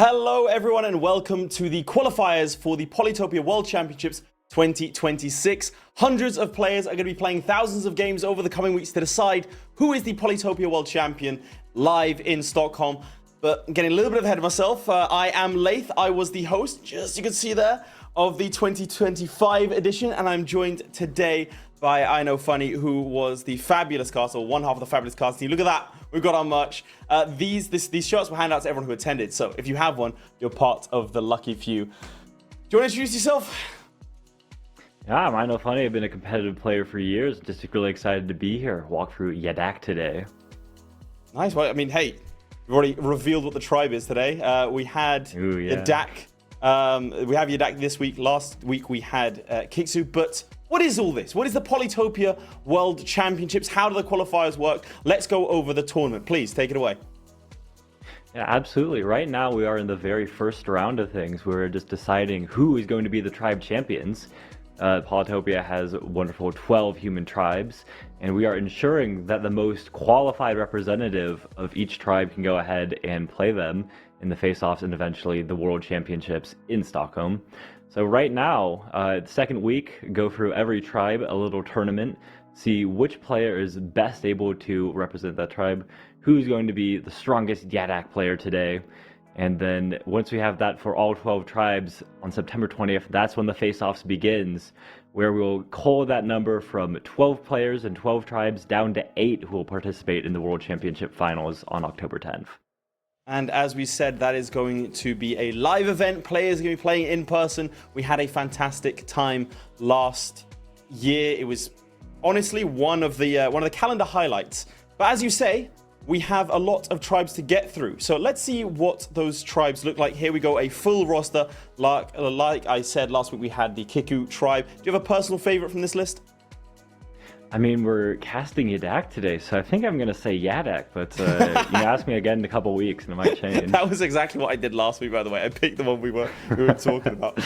Hello everyone and welcome to the qualifiers for the Polytopia World Championships 2026. Hundreds of players are going to be playing thousands of games over the coming weeks to decide who is the Polytopia World Champion live in Stockholm. But I'm getting a little bit ahead of myself. I am Laith. I was the host, just you can see there, of the 2025 edition, and I'm joined today by I Know Funny, who was the fabulous cast, or one half of the fabulous cast team. Look at that. We've got our merch. These shirts were handed out to everyone who attended. So if you have one, you're part of the lucky few. Do you want to introduce yourself? Yeah, I'm I Know Funny. I've been a competitive player for years. Just really excited to be here. Walk through Yadakk today. Nice. Well, I mean, hey, we've already revealed what the tribe is today. We had Yadakk. We have Yadakk this week. Last week we had Kiksu. But what is all this? What is the Polytopia World Championships? How do the qualifiers work? Let's go over the tournament. Please take it away. Yeah, absolutely. Right now we are in the very first round of things. We're just deciding who is going to be the tribe champions. Polytopia has wonderful 12 human tribes, and we are ensuring that the most qualified representative of each tribe can go ahead and play them in the face-offs and eventually the World Championships in Stockholm. So right now, the second week, go through every tribe, a little tournament, see which player is best able to represent that tribe, who's going to be the strongest Yadakk player today. And then once we have that for all 12 tribes on September 20th, that's when the face-offs begins, where we'll cull that number from 12 players and 12 tribes down to 8 who will participate in the World Championship Finals on October 10th. And as we said, that is going to be a live event. Players are going to be playing in person. We had a fantastic time last year. It was honestly one of the calendar highlights. But as you say, we have a lot of tribes to get through. So let's see what those tribes look like. Here we go, a full roster. Like I said last week, we had the Kiku tribe. Do you have a personal favorite from this list? I mean, we're casting Yadakk today, so I think I'm going to say Yadakk, but you ask me again in a couple weeks and it might change. That was exactly what I did last week, by the way. I picked the one we were talking about.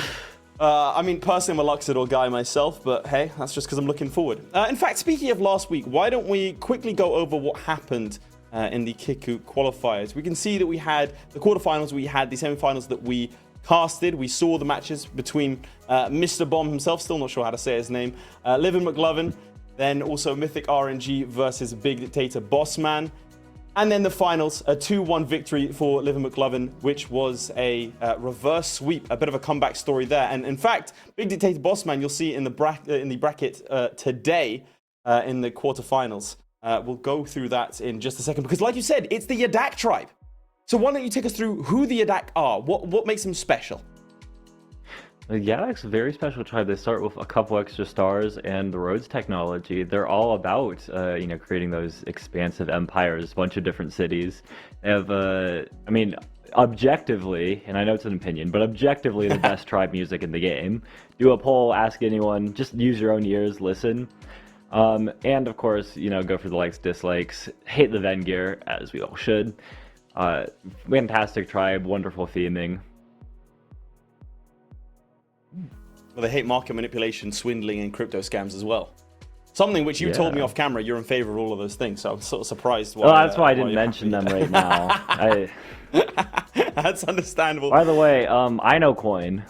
I mean, personally, I'm a Luxador guy myself, but hey, that's just because I'm looking forward. In fact, speaking of last week, why don't we quickly go over what happened in the Kiku qualifiers. We can see that we had the quarterfinals, we had the semifinals that we casted. We saw the matches between Mr. Bomb himself, still not sure how to say his name, Liv and McLovin, then also Mythic RNG versus Big Dictator Bossman. And then the finals, a 2-1 victory for Liv and McLovin, which was a reverse sweep, a bit of a comeback story there. And in fact, Big Dictator Bossman, you'll see in the bracket today in the quarterfinals. We'll go through that in just a second, because like you said, it's the Yadakk tribe. So why don't you take us through who the Yadakk are? What makes them special? Yadakk's a very special tribe. They start with a couple extra stars and the roads technology. They're all about, creating those expansive empires, a bunch of different cities. They have, I mean, objectively, and I know it's an opinion, but objectively the best tribe music in the game. Do a poll, ask anyone, just use your own ears, listen. And of course, go for the likes, dislikes, hate the Ven gear, as we all should. Fantastic tribe, wonderful theming. Well, they hate market manipulation, swindling, and crypto scams as well. Something which you told me off camera, you're in favor of all of those things, so I'm sort of surprised. Well, that's why I didn't mention them right now. That's understandable. By the way, I know coin.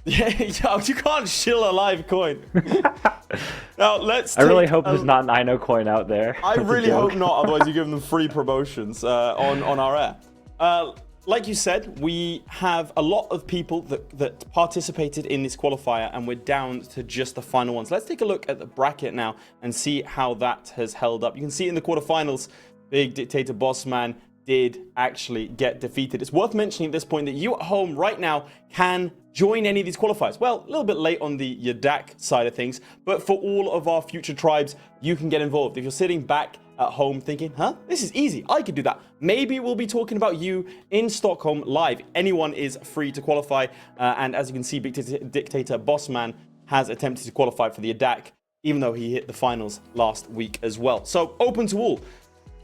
Yeah, you can't shill a live coin. Now I really hope there's not an I know coin out there. I really hope not, otherwise you give them free promotions on our air. Like you said, we have a lot of people that participated in this qualifier, and we're down to just the final ones. Let's take a look at the bracket now and see how that has held up. You can see in the quarterfinals, Big Dictator Bossman did actually get defeated. It's worth mentioning at this point that you at home right now can join any of these qualifiers. Well, a little bit late on the Yadakk side of things, but for all of our future tribes, you can get involved. If you're sitting back at home thinking, this is easy, I could do that. Maybe we'll be talking about you in Stockholm live. Anyone is free to qualify. And as you can see, Big Dictator Bossman has attempted to qualify for the Yadakk, even though he hit the finals last week as well. So open to all.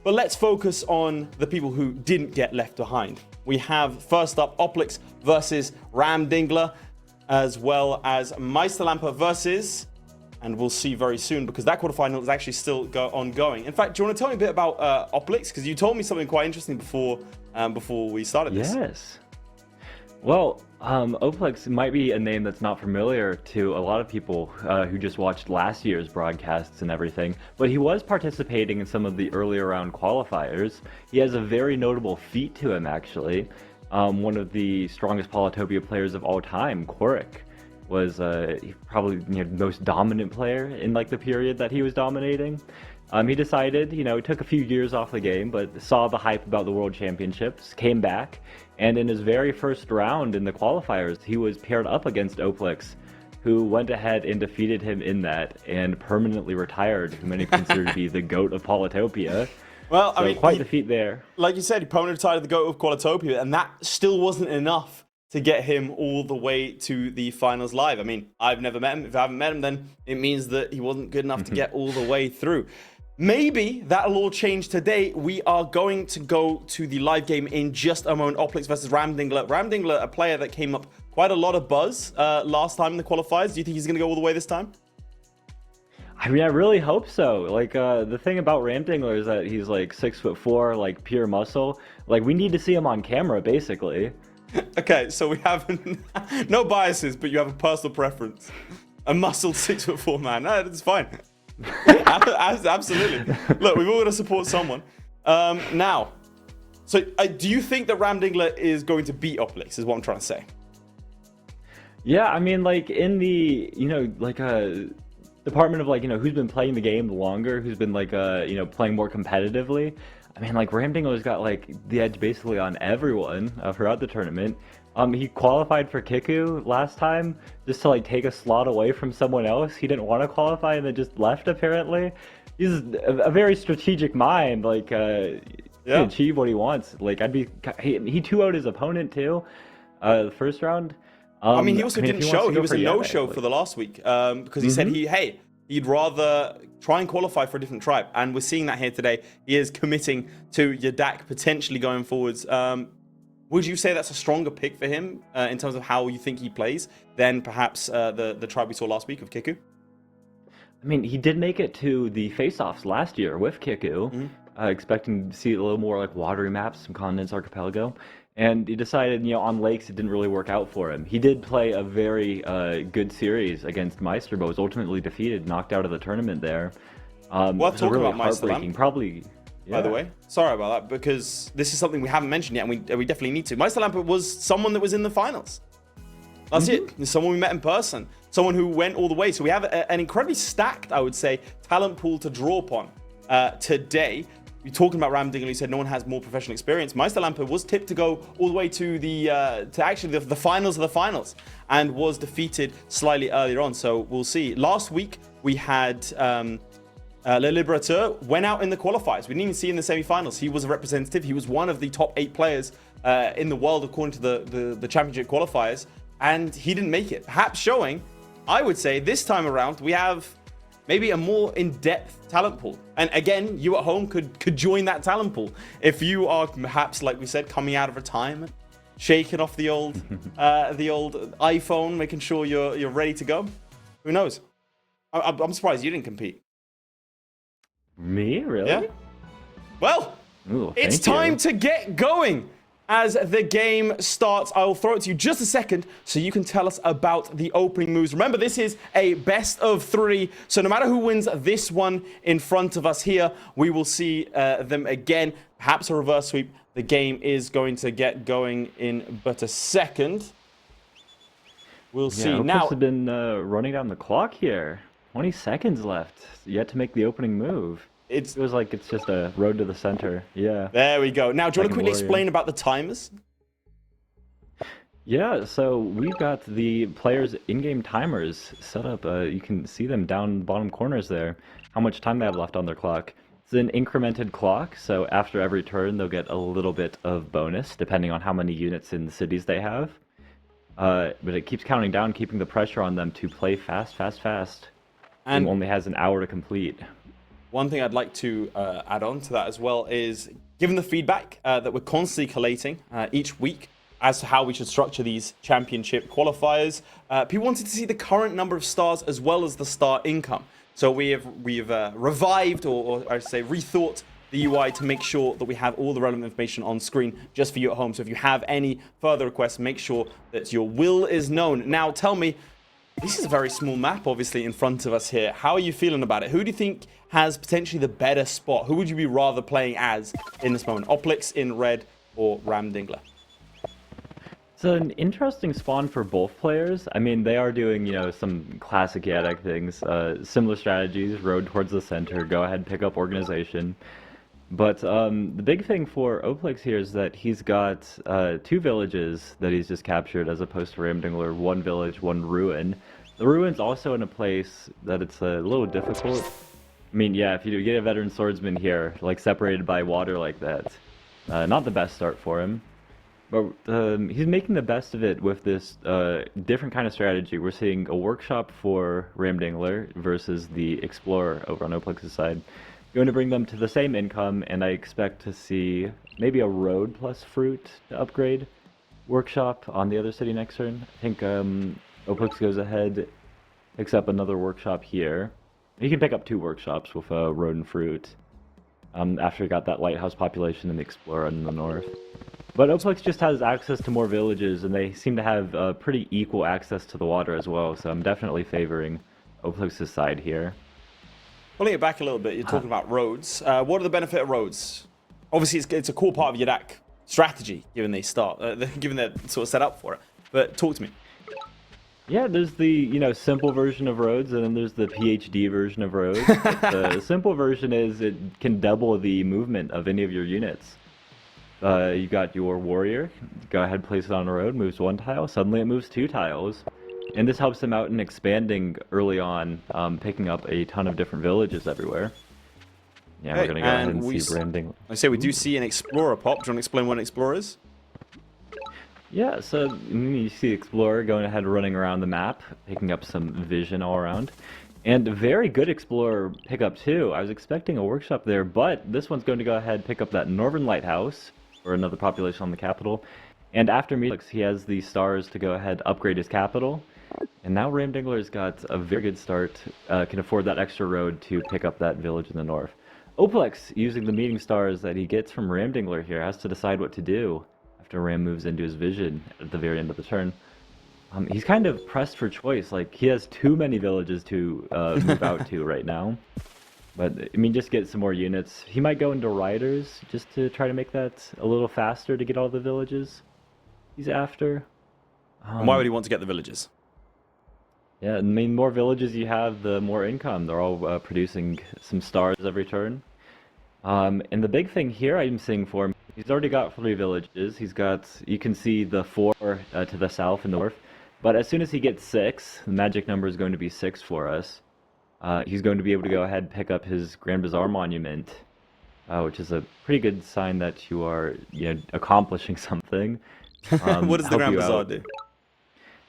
But let's focus on the people who didn't get left behind. We have, first up, Oplix versus Ramdingler, as well as Meisterlampe versus, and we'll see very soon, because that quarterfinal is actually still ongoing. In fact, do you want to tell me a bit about Oplix? Because you told me something quite interesting before we started this. Yes. Well, Oplix might be a name that's not familiar to a lot of people who just watched last year's broadcasts and everything, but he was participating in some of the earlier round qualifiers. He has a very notable feat to him, actually. One of the strongest Polytopia players of all time, QUALIFIER, was probably the most dominant player in like the period that he was dominating. He decided, he took a few years off the game, but saw the hype about the World Championships, came back, and in his very first round in the qualifiers, he was paired up against Oplix, who went ahead and defeated him in that and permanently retired, who many consider to be the GOAT of Polytopia. Well, so I mean, quite the feat there. Like you said, he permanently retired the GOAT of Qualitopia, and that still wasn't enough to get him all the way to the finals live. I mean, I've never met him. If I haven't met him, then it means that he wasn't good enough to get all the way through. Maybe that'll all change today. We are going to go to the live game in just a moment. Oplix versus Ramdingler. Ramdingler, a player that came up quite a lot of buzz last time in the qualifiers. Do you think he's going to go all the way this time? I mean, I really hope so. Like, the thing about Ramdingler is that he's like 6'4", like pure muscle. Like, we need to see him on camera, basically. Okay, so we have no biases, but you have a personal preference. A muscled 6'4" man. No, it's fine. Absolutely. Look, we've all got to support someone. Now, so do you think that Ramdingler is going to beat Oplix, is what I'm trying to say? Yeah, I mean, like, in the, department of, like, who's been playing the game longer, who's been, like, playing more competitively. I mean, like, Ramdingler's got, like, the edge basically on everyone throughout the tournament. He qualified for Kiku last time just to, like, take a slot away from someone else. He didn't want to qualify and then just left, apparently. He's a very strategic mind, like, to achieve what he wants. Like, he 2-0'd his opponent, too, the first round. I mean, he also didn't show. He was a no-show for the last week because he said he'd rather try and qualify for a different tribe. And we're seeing that here today. He is committing to Yadakk potentially going forwards. Would you say that's a stronger pick for him in terms of how you think he plays than perhaps the tribe we saw last week of Kiku? I mean, he did make it to the face-offs last year with Kiku, expecting to see a little more like watery maps, some continents, archipelago. And he decided, on lakes, it didn't really work out for him. He did play a very good series against Meister, but was ultimately defeated, knocked out of the tournament there. Well, talking really about Meister, probably. Yeah. By the way, sorry about that, because this is something we haven't mentioned yet, and we definitely need to. Meister was someone that was in the finals. That's it. Someone we met in person. Someone who went all the way. So we have an incredibly stacked, I would say, talent pool to draw upon today. We're talking about Ramdingler. He said no one has more professional experience. Meister was tipped to go all the way to the finals of the finals, and was defeated slightly earlier on. So we'll see. Last week we had Le Liberateur went out in the qualifiers. We didn't even see in the semi-finals. He was a representative. He was one of the top 8 players in the world according to the championship qualifiers, and he didn't make it. Perhaps showing, I would say, this time around we have maybe a more in-depth talent pool. And again, you at home could join that talent pool if you are perhaps, like we said, coming out of retirement, shaking off the old iPhone, making sure you're ready to go. Who knows? I'm surprised you didn't compete. Me? Really? Yeah. Well, it's time to get going as the game starts. I will throw it to you just a second so you can tell us about the opening moves. Remember, this is a best of 3, so no matter who wins this one in front of us here, we will see them again. Perhaps a reverse sweep. The game is going to get going in but a second. We'll see. Now, have been running down the clock here. 20 seconds left yet to make the opening move. It feels like it's just a road to the center. Yeah. There we go. Now, do you want to quickly explain about the timers? Yeah, so we've got the players' in-game timers set up. You can see them down the bottom corners there, how much time they have left on their clock. It's an incremented clock, so after every turn, they'll get a little bit of bonus, depending on how many units in the cities they have. But it keeps counting down, keeping the pressure on them to play fast. And only has an hour to complete. One thing I'd like to add on to that as well is, given the feedback that we're constantly collating each week as to how we should structure these championship qualifiers, people wanted to see the current number of stars as well as the star income. So we've revived, or I should say rethought, the UI to make sure that we have all the relevant information on screen just for you at home. So if you have any further requests, make sure that your will is known. Now, tell me, this is a very small map, obviously, in front of us here. How are you feeling about it? Who do you think has potentially the better spot? Who would you be rather playing as in this moment? Oplix in red or Ramdingler? It's an interesting spawn for both players. I mean, they are doing, some classic Yadakk things, similar strategies, road towards the center, go ahead, pick up organization. But the big thing for Oplix here is that he's got 2 villages that he's just captured, as opposed to Ramdingler, 1 village, 1 ruin. The ruin's also in a place that it's a little difficult. I mean, yeah, if you get a veteran swordsman here, like separated by water like that, not the best start for him. But he's making the best of it with this different kind of strategy. We're seeing a workshop for Ramdingler versus the explorer over on Oplix's side. Going to bring them to the same income, and I expect to see maybe a road plus fruit to upgrade workshop on the other city next turn. I think Oplix goes ahead, picks up another workshop here. He can pick up 2 workshops with a road and fruit after he got that lighthouse population in the explorer in the north. But Oplix just has access to more villages, and they seem to have pretty equal access to the water as well, so I'm definitely favoring Oplix's side here. Pulling it back a little bit, you're talking about roads. What are the benefit of roads? Obviously, it's a core part of Yadakk strategy, given they given they're sort of set up for it. But talk to me. Yeah, there's the simple version of roads, and then there's the PhD version of roads. The simple version is it can double the movement of any of your units. You got your warrior, go ahead, place it on a road, moves 1 tile, suddenly it moves 2 tiles. And this helps them out in expanding early on, picking up a ton of different villages everywhere. Yeah, we're going to go ahead and see branding. I say we do see an explorer pop. Do you want to explain what an explorer is? Yeah, so you see explorer going ahead running around the map, picking up some vision all around. And very good explorer pickup too. I was expecting a workshop there, but this one's going to go ahead pick up that northern lighthouse, or another population on the capital. And after meeting, he has the stars to go ahead upgrade his capital. And now Ramdingler's got a very good start, can afford that extra road to pick up that village in the north. Oplix, using the meeting stars that he gets from Ramdingler here, has to decide what to do after Ram moves into his vision at the very end of the turn. He's kind of pressed for choice, like he has too many villages to move out to right now. But, I mean, just get some more units. He might go into riders just to try to make that a little faster to get all the villages he's after. And why would he want to get the villages? Yeah, I mean, more villages you have, the more income. They're all producing some stars every turn. And the big thing here I'm seeing for him, he's already got 3 villages. He's got, you can see the 4 to the south and north. But as soon as he gets 6, the magic number is going to be 6 for us. He's going to be able to go ahead and pick up his Grand Bazaar monument, which is a pretty good sign that you are accomplishing something. What does the Grand Bazaar do?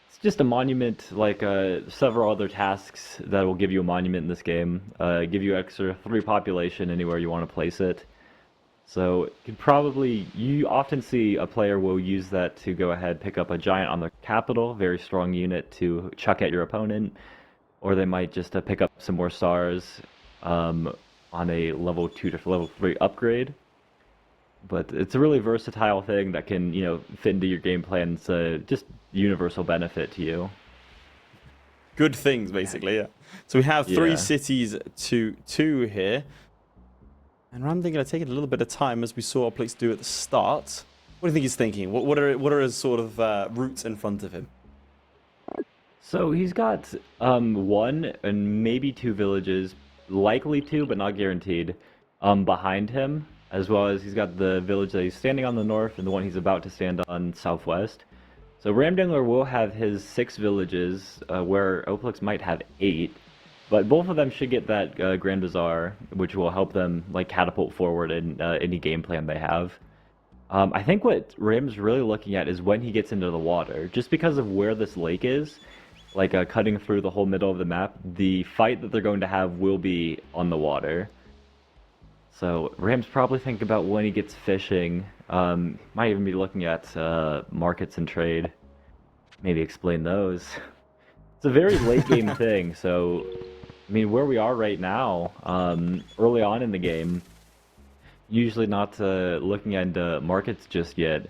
It's just a monument, like several other tasks that will give you a monument in this game. Give you extra 3 population anywhere you want to place it. So you often see a player will use that to go ahead pick up a giant on the capital, very strong unit to chuck at your opponent. Or they might just pick up some more stars on a level 2 to level 3 upgrade. But it's a really versatile thing that can, fit into your game plan. It's just universal benefit to you. Good things, basically, yeah. So we have 3 cities to 2 here. And Ramdingler taking a little bit of time, as we saw Oplix do at the start. What do you think he's thinking? What are his sort of routes in front of him? So he's got 1 and maybe 2 villages, likely 2 but not guaranteed, behind him, as well as he's got the village that he's standing on the north and the one he's about to stand on southwest. So Ramdingler will have his 6 villages, where Oplix might have 8, but both of them should get that Grand Bazaar, which will help them catapult forward in any game plan they have. I think what Ram's really looking at is when he gets into the water, just because of where this lake is. Cutting through the whole middle of the map, the fight that they're going to have will be on the water. So Ram's probably thinking about when he gets fishing. Might even be looking at markets and trade. Maybe explain those. It's a very late game thing, so I mean, where we are right now, early on in the game, usually not looking at markets just yet.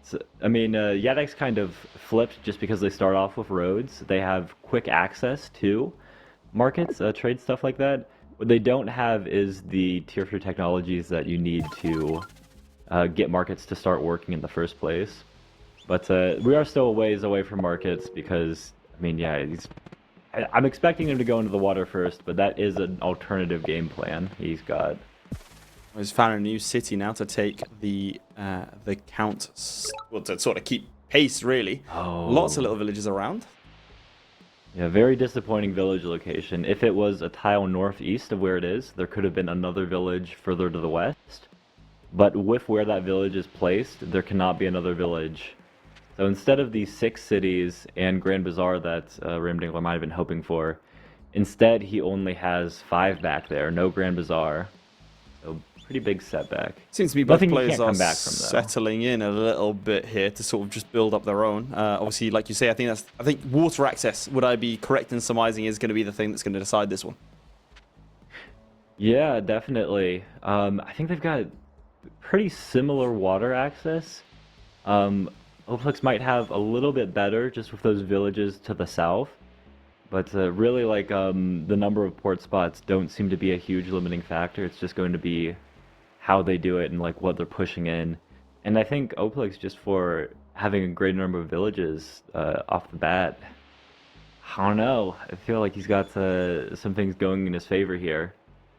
So, I mean, Yadakk's kind of flipped just because they start off with roads. They have quick access to markets, trade stuff like that. What they don't have is the tier 3 technologies that you need to get markets to start working in the first place. But we are still a ways away from markets because, I mean, yeah, I'm expecting him to go into the water first, but that is an alternative game plan he's got. He's found a new city now to take the count, well, to sort of keep pace, really. Oh. Lots of little villages around. Yeah, very disappointing village location. If it was a tile northeast of where it is, there could have been another village further to the west. But with where that village is placed, there cannot be another village. So instead of the 6 cities and Grand Bazaar that Ramdingler might have been hoping for, instead he only has 5 back there, no Grand Bazaar. So pretty big setback. Seems to be both Nothing you players can't are come back from, though. settling in a little bit here to sort of just build up their own. Obviously, like you say, I think water access, would I be correct in surmising, is going to be the thing that's going to decide this one. Yeah, definitely. I think they've got pretty similar water access. Oplix might have a little bit better just with those villages to the south. But really, like, the number of port spots don't seem to be a huge limiting factor. It's just going to be how they do it and, like, what they're pushing in. And I think Oplix, just for having a great number of villages off the bat, I don't know. I feel like he's got some things going in his favor here.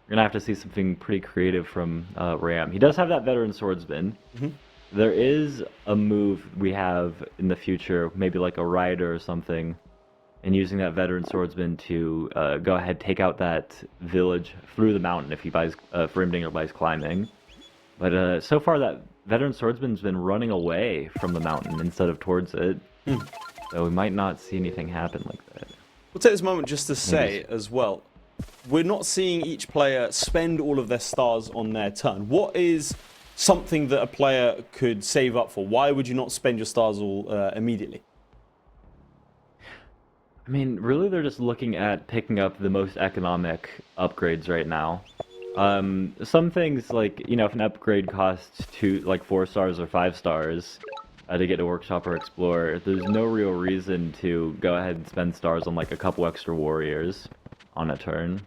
We're going to have to see something pretty creative from Ram. He does have that veteran swordsman. Mm-hmm. There is a move we have in the future, maybe like a rider or something, and using that veteran swordsman to go ahead, take out that village through the mountain if he buys, if Ramdingler buys climbing. But so far that veteran swordsman's been running away from the mountain instead of towards it. So we might not see anything happen like that. We'll take this moment just to say as well, we're not seeing each player spend all of their stars on their turn. What is something that a player could save up for? Why would you not spend your stars all immediately? I mean, really they're just looking at picking up the most economic upgrades right now. Some things like, you know, if an upgrade costs 4 stars or 5 stars to get a workshop or explorer, there's no real reason to go ahead and spend stars on like a couple extra warriors on a turn.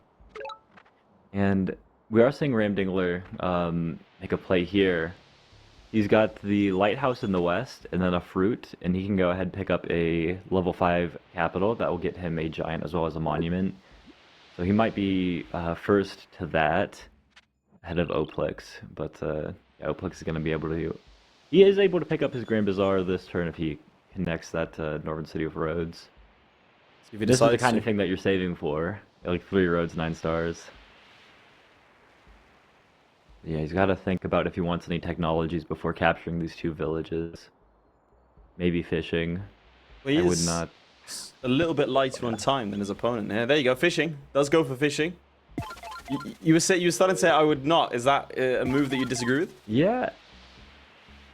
And we are seeing Ramdingler make a play here. He's got the lighthouse in the west and then a fruit, and he can go ahead and pick up a level 5 capital that will get him a giant as well as a monument. So he might be first to that ahead of Oplix, but yeah, Oplix is going to be able to... He is able to pick up his Grand Bazaar this turn if he connects that Northern City of Roads. So if this is the kind of thing that you're saving for, like 3 roads, 9 stars. Yeah, he's got to think about if he wants any technologies before capturing these 2 villages. Maybe fishing. Well, I would not... a little bit lighter on time than his opponent. Yeah, there you go. Fishing. Does go for fishing. You were starting to say I would not. Is that a move that you disagree with? Yeah.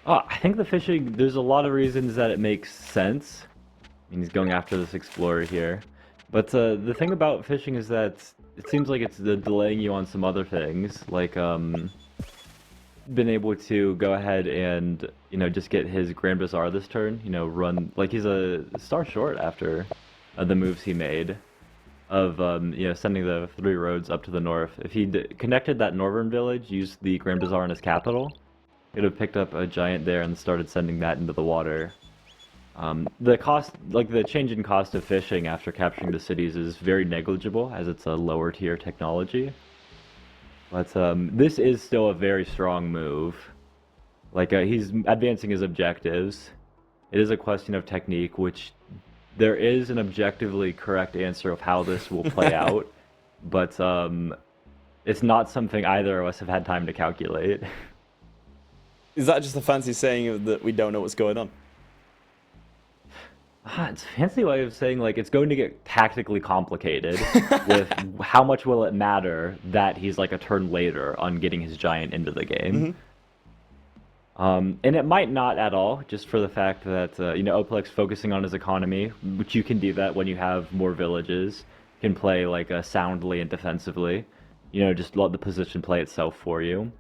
Oh, I think the fishing, there's a lot of reasons that it makes sense. I mean, he's going after this explorer here. But the thing about fishing is that it seems like it's delaying you on some other things. Like, been able to go ahead and, you know, just get his Grand Bazaar this turn. You know, run, like he's a star short after the moves he made. Of, you know, sending the 3 roads up to the north. If he connected that northern village, used the Grand Bazaar in his capital, he'd have picked up a giant there and started sending that into the water. The cost, like the change in cost of fishing after capturing the cities is very negligible as it's a lower tier technology. But this is still a very strong move. Like he's advancing his objectives. It is a question of technique, which there is an objectively correct answer of how this will play out. But it's not something either of us have had time to calculate. Is that just a fancy saying that we don't know what's going on? It's a fancy way of saying, like, it's going to get tactically complicated with how much will it matter that he's, like, a turn later on getting his giant into the game. Mm-hmm. And it might not at all, just for the fact that, you know, Oplix focusing on his economy, which you can do that when you have more villages, can play, like, soundly and defensively. You know, just let the position play itself for you.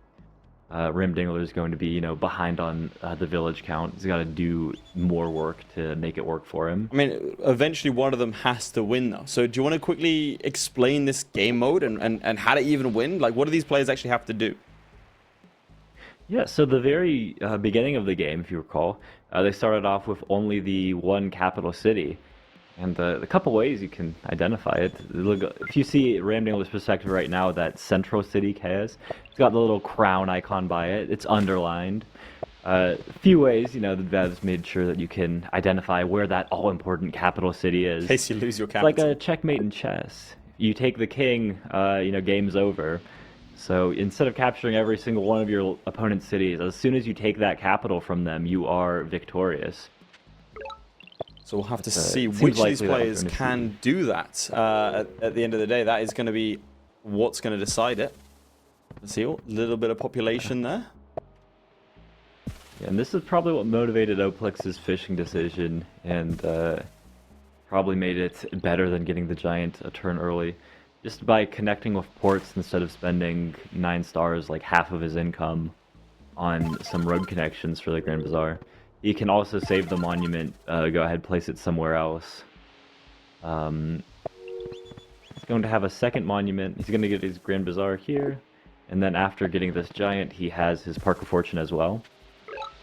Ramdingler is going to be, behind on the village count. He's got to do more work to make it work for him. I mean, eventually one of them has to win, though. So do you want to quickly explain this game mode and how to even win? Like, what do these players actually have to do? Yeah, so the very beginning of the game, if you recall, they started off with only the one capital city. And the couple ways you can identify it, look, if you see Ramdingler's perspective right now, that central city chaos, it's got the little crown icon by it. It's underlined. A few ways, the devs made sure that you can identify where that all-important capital city is. In case you lose your capital. It's like a checkmate in chess. You take the king, game's over. So instead of capturing every single one of your opponent's cities, as soon as you take that capital from them, you are victorious. So we'll have to see which of these players can do that at the end of the day. That is going to be what's going to decide it. Let's see, a little bit of population there. Yeah, and this is probably what motivated Oplix's fishing decision and probably made it better than getting the giant a turn early. Just by connecting with ports instead of spending 9 stars, like half of his income, on some road connections for the Grand Bazaar. He can also save the monument, go ahead, place it somewhere else. He's going to have a second monument. He's going to get his Grand Bazaar here. And then after getting this giant, he has his Park of Fortune as well.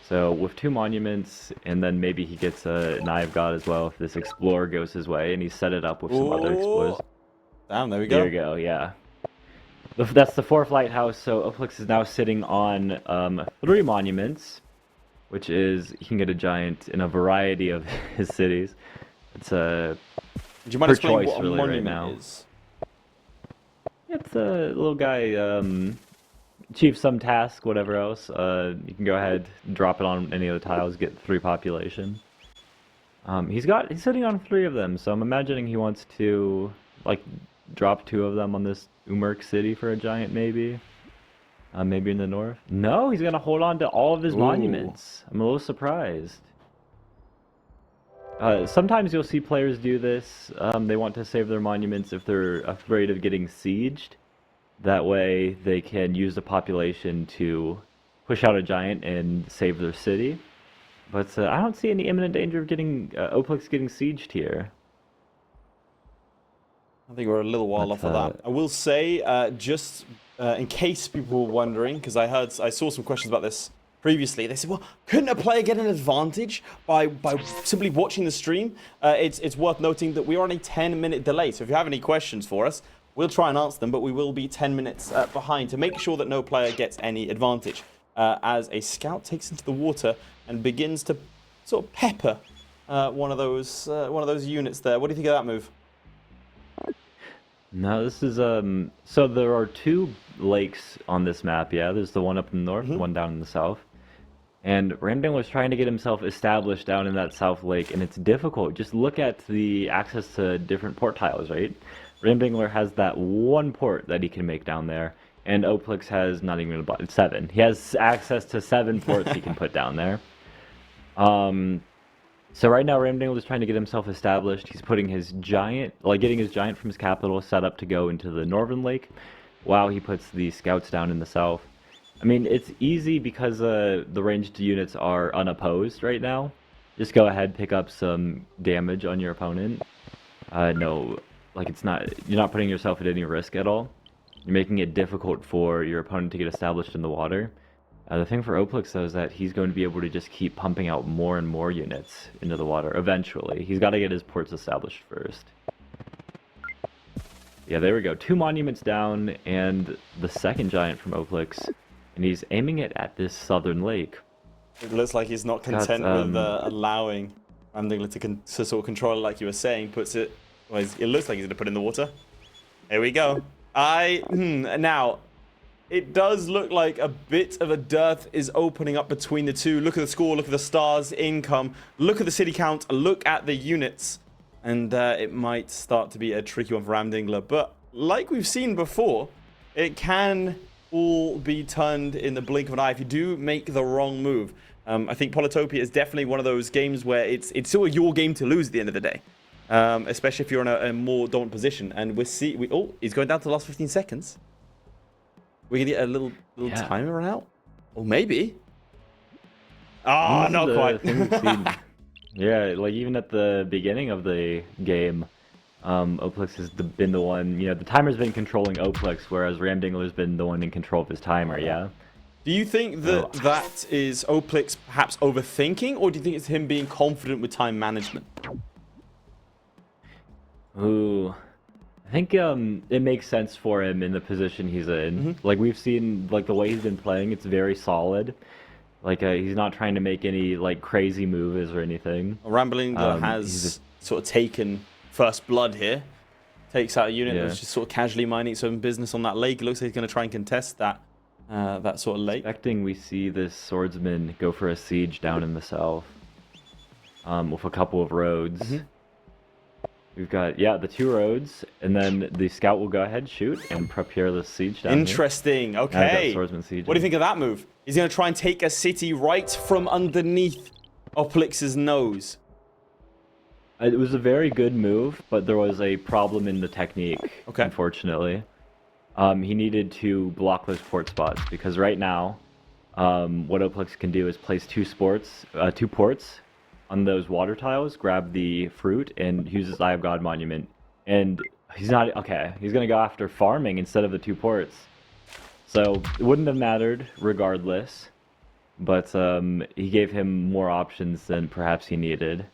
So with 2 monuments, and then maybe he gets an Eye of God as well if this Explorer goes his way, and he's set it up with some other Explorers. Damn, there we go. There we go, yeah. That's the 4th lighthouse, so Oplix is now sitting on 3 monuments. Which is, he can get a giant in a variety of his cities. It's a Do you mind explaining choice what a really monument right now. is? It's a little guy, achieve some task, whatever else. You can go ahead, drop it on any of the tiles, get 3 population. He's sitting on 3 of them, so I'm imagining he wants to, like, drop 2 of them on this Umurk city for a giant, maybe. Maybe in the north? No, he's going to hold on to all of his monuments. I'm a little surprised. Sometimes you'll see players do this. They want to save their monuments if they're afraid of getting sieged. That way they can use the population to push out a giant and save their city. But I don't see any imminent danger of getting Oplix getting sieged here. I think we're a little while off of that. I will say, in case people were wondering, because I saw some questions about this previously. They said, well, couldn't a player get an advantage by simply watching the stream? It's worth noting that we are on a 10-minute delay. So if you have any questions for us, we'll try and answer them, but we will be 10 minutes behind to make sure that no player gets any advantage. As a scout takes into the water and begins to sort of pepper one of those units there. What do you think of that move? No, this is so there are 2 lakes on this map, yeah. There's the one up in the north, the one down in the south. And Ramdingler's trying to get himself established down in that south lake, and it's difficult. Just look at the access to different port tiles, right? Ramdingler has that 1 port that he can make down there, and Oplix has not even about 7. He has access to 7 ports he can put down there. So right now, Ramdingler is trying to get himself established. He's putting his giant, getting his giant from his capital set up to go into the northern lake, while he puts the scouts down in the south. I mean, it's easy because the ranged units are unopposed right now. Just go ahead, pick up some damage on your opponent. No, you're not putting yourself at any risk at all. You're making it difficult for your opponent to get established in the water. The thing for Oplix, though, is that he's going to be able to just keep pumping out more and more units into the water eventually. He's got to get his ports established first. Yeah, there we go. 2 monuments down, and the second giant from Oplix, and he's aiming it at this southern lake. It looks like he's not content with allowing Ramdingler to sort of control it, like you were saying. It looks like he's going to put it in the water. Here we go. Now, it does look like a bit of a dearth is opening up between the 2. Look at the score, look at the stars, income, look at the city count, look at the units. And it might start to be a tricky one for Ramdingler. But like we've seen before, it can all be turned in the blink of an eye if you do make the wrong move. I think Polytopia is definitely one of those games where it's sort of your game to lose at the end of the day. Especially if you're in a more dominant position. And he's going down to the last 15 seconds. We can get a little timer run out. Or maybe. And Oh, this is not the quite. thing we've seen. Yeah, like even at the beginning of the game, Oplix has been the one, the timer's been controlling Oplix, whereas Ramdingler's been the one in control of his timer, yeah? Do you think that that is Oplix perhaps overthinking, or do you think it's him being confident with time management? Ooh, I think it makes sense for him in the position he's in. Like we've seen, like the way he's been playing, it's very solid. Like he's not trying to make any like crazy moves or anything. Ramdingler has sort of taken first blood here. Takes out a unit that's just sort of casually minding its own business on that lake. It looks like he's going to try and contest that that sort of lake. Expecting we see this swordsman go for a siege down in the south with a couple of roads. We've got, the 2 roads, and then the scout will go ahead and shoot and prepare the siege down Interesting. here. Okay. Swordsman siege. What do you think of that move? He's going to try and take a city right from underneath Oplix's nose. It was a very good move, but there was a problem in the technique, unfortunately. He needed to block those port spots, because right now, what Oplix can do is place 2 ports on those water tiles, grab the fruit, and use his Eye of God monument. And he's not, he's going to go after farming instead of the 2 ports. So it wouldn't have mattered regardless, but he gave him more options than perhaps he needed.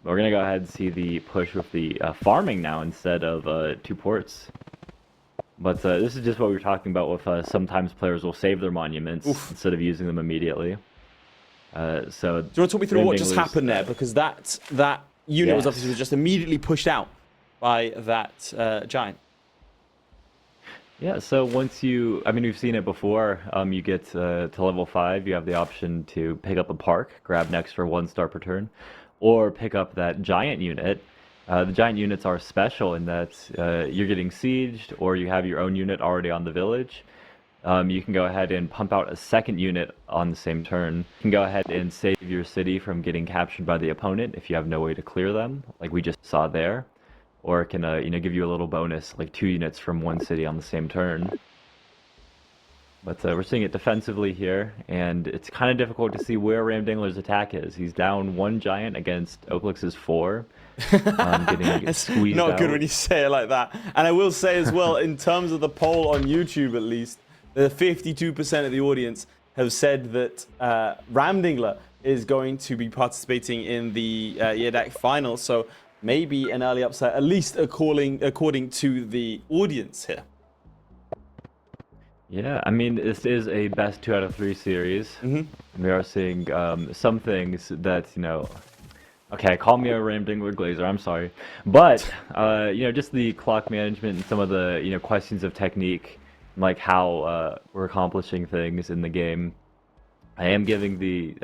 But we're going to go ahead and see the push with the farming now instead of 2 ports. But this is just what we were talking about with sometimes players will save their monuments instead of using them immediately. So do you want to talk me through what just happened there? Because that unit was obviously just immediately pushed out by that giant. Yeah, so once we've seen it before, you get to level 5, you have the option to pick up a park, grab next for 1 star per turn, or pick up that giant unit. The giant units are special in that you're getting sieged, or you have your own unit already on the village. You can go ahead and pump out a 2nd unit on the same turn. You can go ahead and save your city from getting captured by the opponent if you have no way to clear them, like we just saw there. Or it can, give you a little bonus, like 2 units from 1 city on the same turn. But we're seeing it defensively here, and it's kind of difficult to see where Ramdingler's attack is. He's down 1 giant against Oplix's 4. Getting squeezed Not out. good when you say it like that. And I will say as well, in terms of the poll on YouTube at least, the 52% of the audience have said that Ramdingler is going to be participating in the Yadakk final. So maybe an early upset, at least according to the audience here. Yeah, I mean, this is a best 2 out of 3 series. We are seeing some things that, okay, call me a Ramdingler Glazer, I'm sorry. But, just the clock management and some of the, questions of technique, like how we're accomplishing things in the game. I am giving the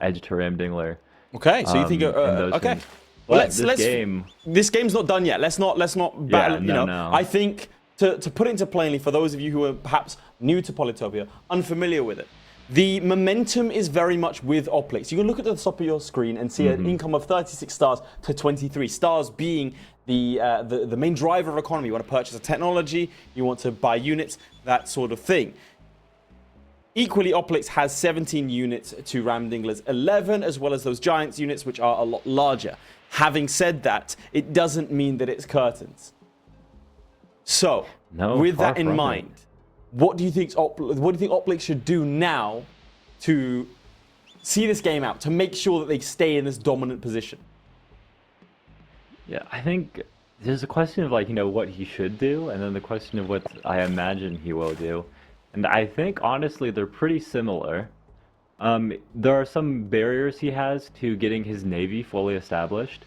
edge to Ramdingler. Okay, so you think, okay. Well, this game's not done yet. Let's not battle. No. I think to put it into plainly for those of you who are perhaps new to Polytopia, unfamiliar with it, the momentum is very much with Oplix. You can look at the top of your screen and see an income of 36 stars to 23 stars, being the main driver of economy. You want to purchase a technology, you want to buy units, that sort of thing. Equally, Oplix has 17 units to Ramdingler's 11, as well as those Giants units, which are a lot larger. Having said that, it doesn't mean that it's curtains. So, with that in mind, what do you think Oplix should do now to see this game out, to make sure that they stay in this dominant position? Yeah, I think there's a question of what he should do, and then the question of what I imagine he will do. And I think, honestly, they're pretty similar. There are some barriers he has to getting his navy fully established.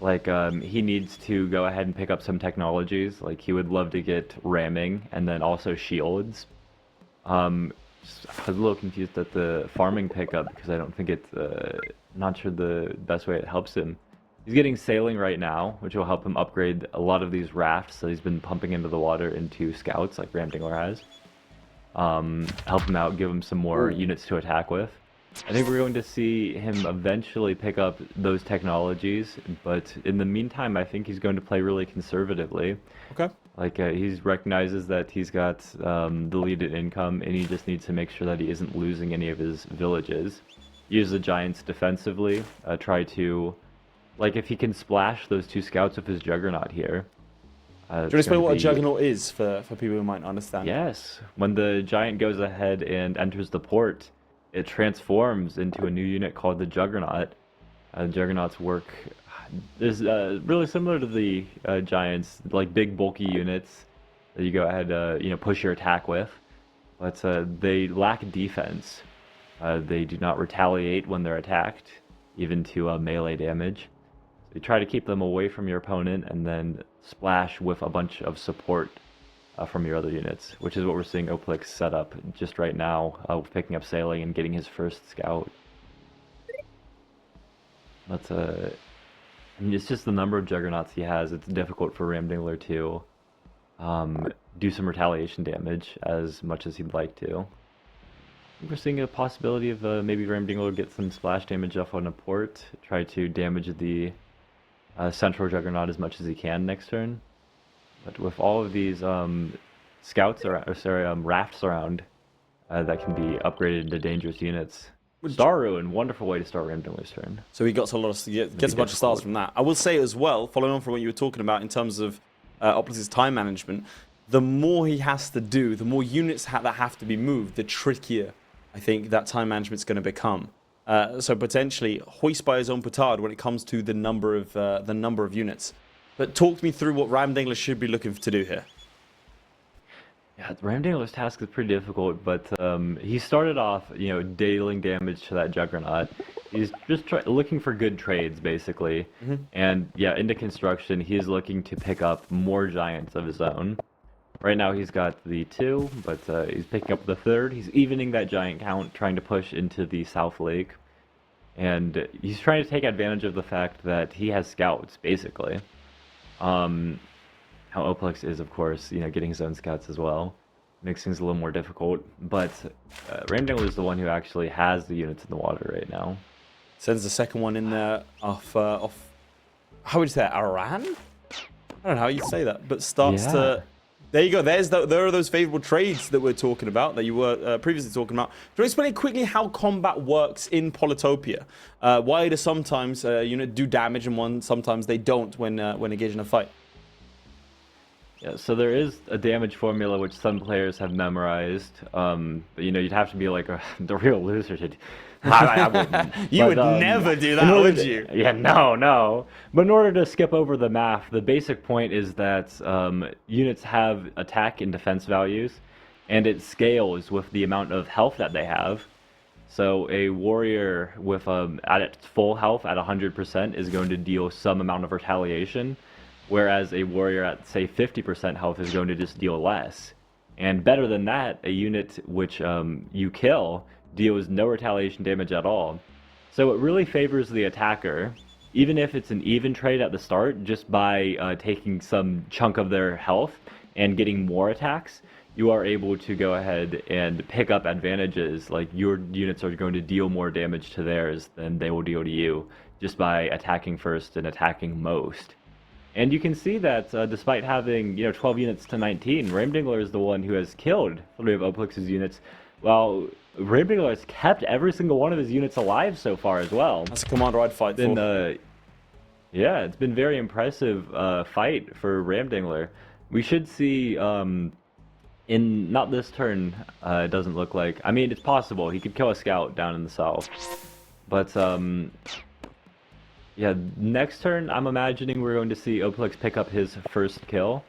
Like, he needs to go ahead and pick up some technologies. Like, he would love to get ramming and then also shields. I was a little confused at the farming pickup because I don't think it's, not sure the best way it helps him. He's getting sailing right now, which will help him upgrade a lot of these rafts. So he's been pumping into the water into scouts like Ramdingler has. Help him out, give him some more units to attack with. I think we're going to see him eventually pick up those technologies, but in the meantime, I think he's going to play really conservatively. Okay. Like he recognizes that he's got the lead in income, and he just needs to make sure that he isn't losing any of his villages. Use the giants defensively. Try to, like, if he can splash those 2 scouts with his juggernaut here. Do you want to explain what a juggernaut is for people who might not understand? Yes. When the giant goes ahead and enters the port, it transforms into a new unit called the Juggernaut. Juggernauts work is really similar to the giants, like big bulky units that you go ahead push your attack with, but they lack defense. They do not retaliate when they're attacked, even to melee damage. So you try to keep them away from your opponent and then splash with a bunch of support from your other units, which is what we're seeing Oplix set up just right now, picking up sailing and getting his first scout. That's I mean, it's just the number of juggernauts he has. It's difficult for Ramdingler to do some retaliation damage as much as he'd like to. We're seeing a possibility of maybe Ramdingler get some splash damage off on a port, try to damage the central juggernaut as much as he can next turn. But with all of these rafts around that can be upgraded into dangerous units, Star Ruin, wonderful way to start Ramdingler's turn. So he gets a bunch of stars from that. I will say as well, following on from what you were talking about in terms of Oplix's time management, the more he has to do, the more units that have to be moved, the trickier I think that time management's going to become. So potentially hoist by his own petard when it comes to the number of units. But talk me through what Ramdingler should be looking to do here. Yeah, Ramdingler's task is pretty difficult, but he started off, dealing damage to that juggernaut. He's just looking for good trades, basically. And yeah, into construction, he's looking to pick up more giants of his own. Right now he's got the 2, but he's picking up the 3rd. He's evening that giant count, trying to push into the South Lake. And he's trying to take advantage of the fact that he has scouts, basically. How Oplix is, of course, getting his own scouts as well. Makes things a little more difficult. But Ramdingler is the one who actually has the units in the water right now. Sends the second one in there off how would you say it, Iran? I don't know how you say that, but starts to... There you go. There are those favorable trades that we're talking about, that you were previously talking about. Do you want to explain quickly how combat works in Polytopia? Why do sometimes units do damage and sometimes they don't when engaged in a fight? Yeah, so there is a damage formula which some players have memorized. But, you'd have to be like the real loser to. I wouldn't. You would never do that, would you? Yeah, no. But in order to skip over the math, the basic point is that units have attack and defense values, and it scales with the amount of health that they have. So a warrior with at its full health at 100% is going to deal some amount of retaliation, whereas a warrior at, say, 50% health is going to just deal less. And better than that, a unit which you kill deals no retaliation damage at all. So it really favors the attacker, even if it's an even trade at the start, just by taking some chunk of their health and getting more attacks, you are able to go ahead and pick up advantages, like your units are going to deal more damage to theirs than they will deal to you, just by attacking first and attacking most. And you can see that despite having 12 units to 19, Ramdingler is the one who has killed 3 of Oplix's units, while Ramdingler has kept every single one of his units alive so far as well. That's a commander I'd fight for. Yeah, it's been very impressive fight for Ramdingler. We should see in not this turn. It doesn't look like. I mean, it's possible he could kill a scout down in the south, but yeah, next turn I'm imagining we're going to see Oplix pick up his first kill.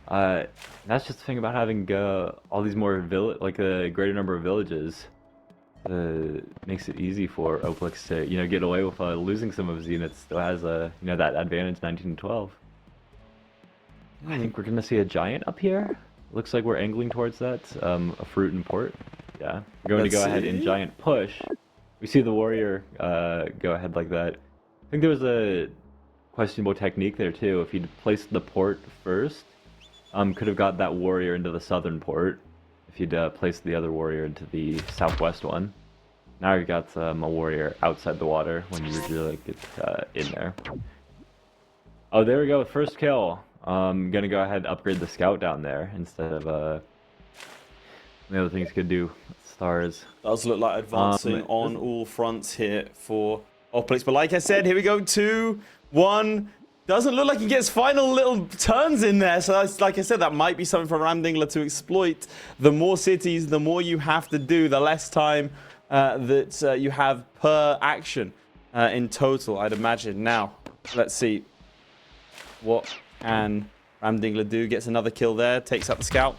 That's just the thing about having all these more like a greater number of villages. Makes it easy for Oplix to get away with losing some of his units. Still has that advantage 19 to 12. I think we're gonna see a giant up here. Looks like we're angling towards that. A fruit and port. Yeah, we're going to go ahead and giant push. We see the warrior go ahead like that. I think there was a questionable technique there too. If he'd placed the port first, could have got that warrior into the southern port. If you'd placed the other warrior into the southwest one. Now you got a warrior outside the water when you really get in there. Oh, there we go. First kill. Gonna go ahead and upgrade the scout down there instead of the other things could do. Stars. Does look like advancing on all fronts here for Oplix. But like I said, here we go. 2, 1. Doesn't look like he gets final little turns in there. So that's, like I said, that might be something for Ramdingler to exploit. The more cities, the more you have to do, the less time that you have per action in total, I'd imagine. Now, let's see. What can Ramdingler do? Gets another kill there. Takes out the scout.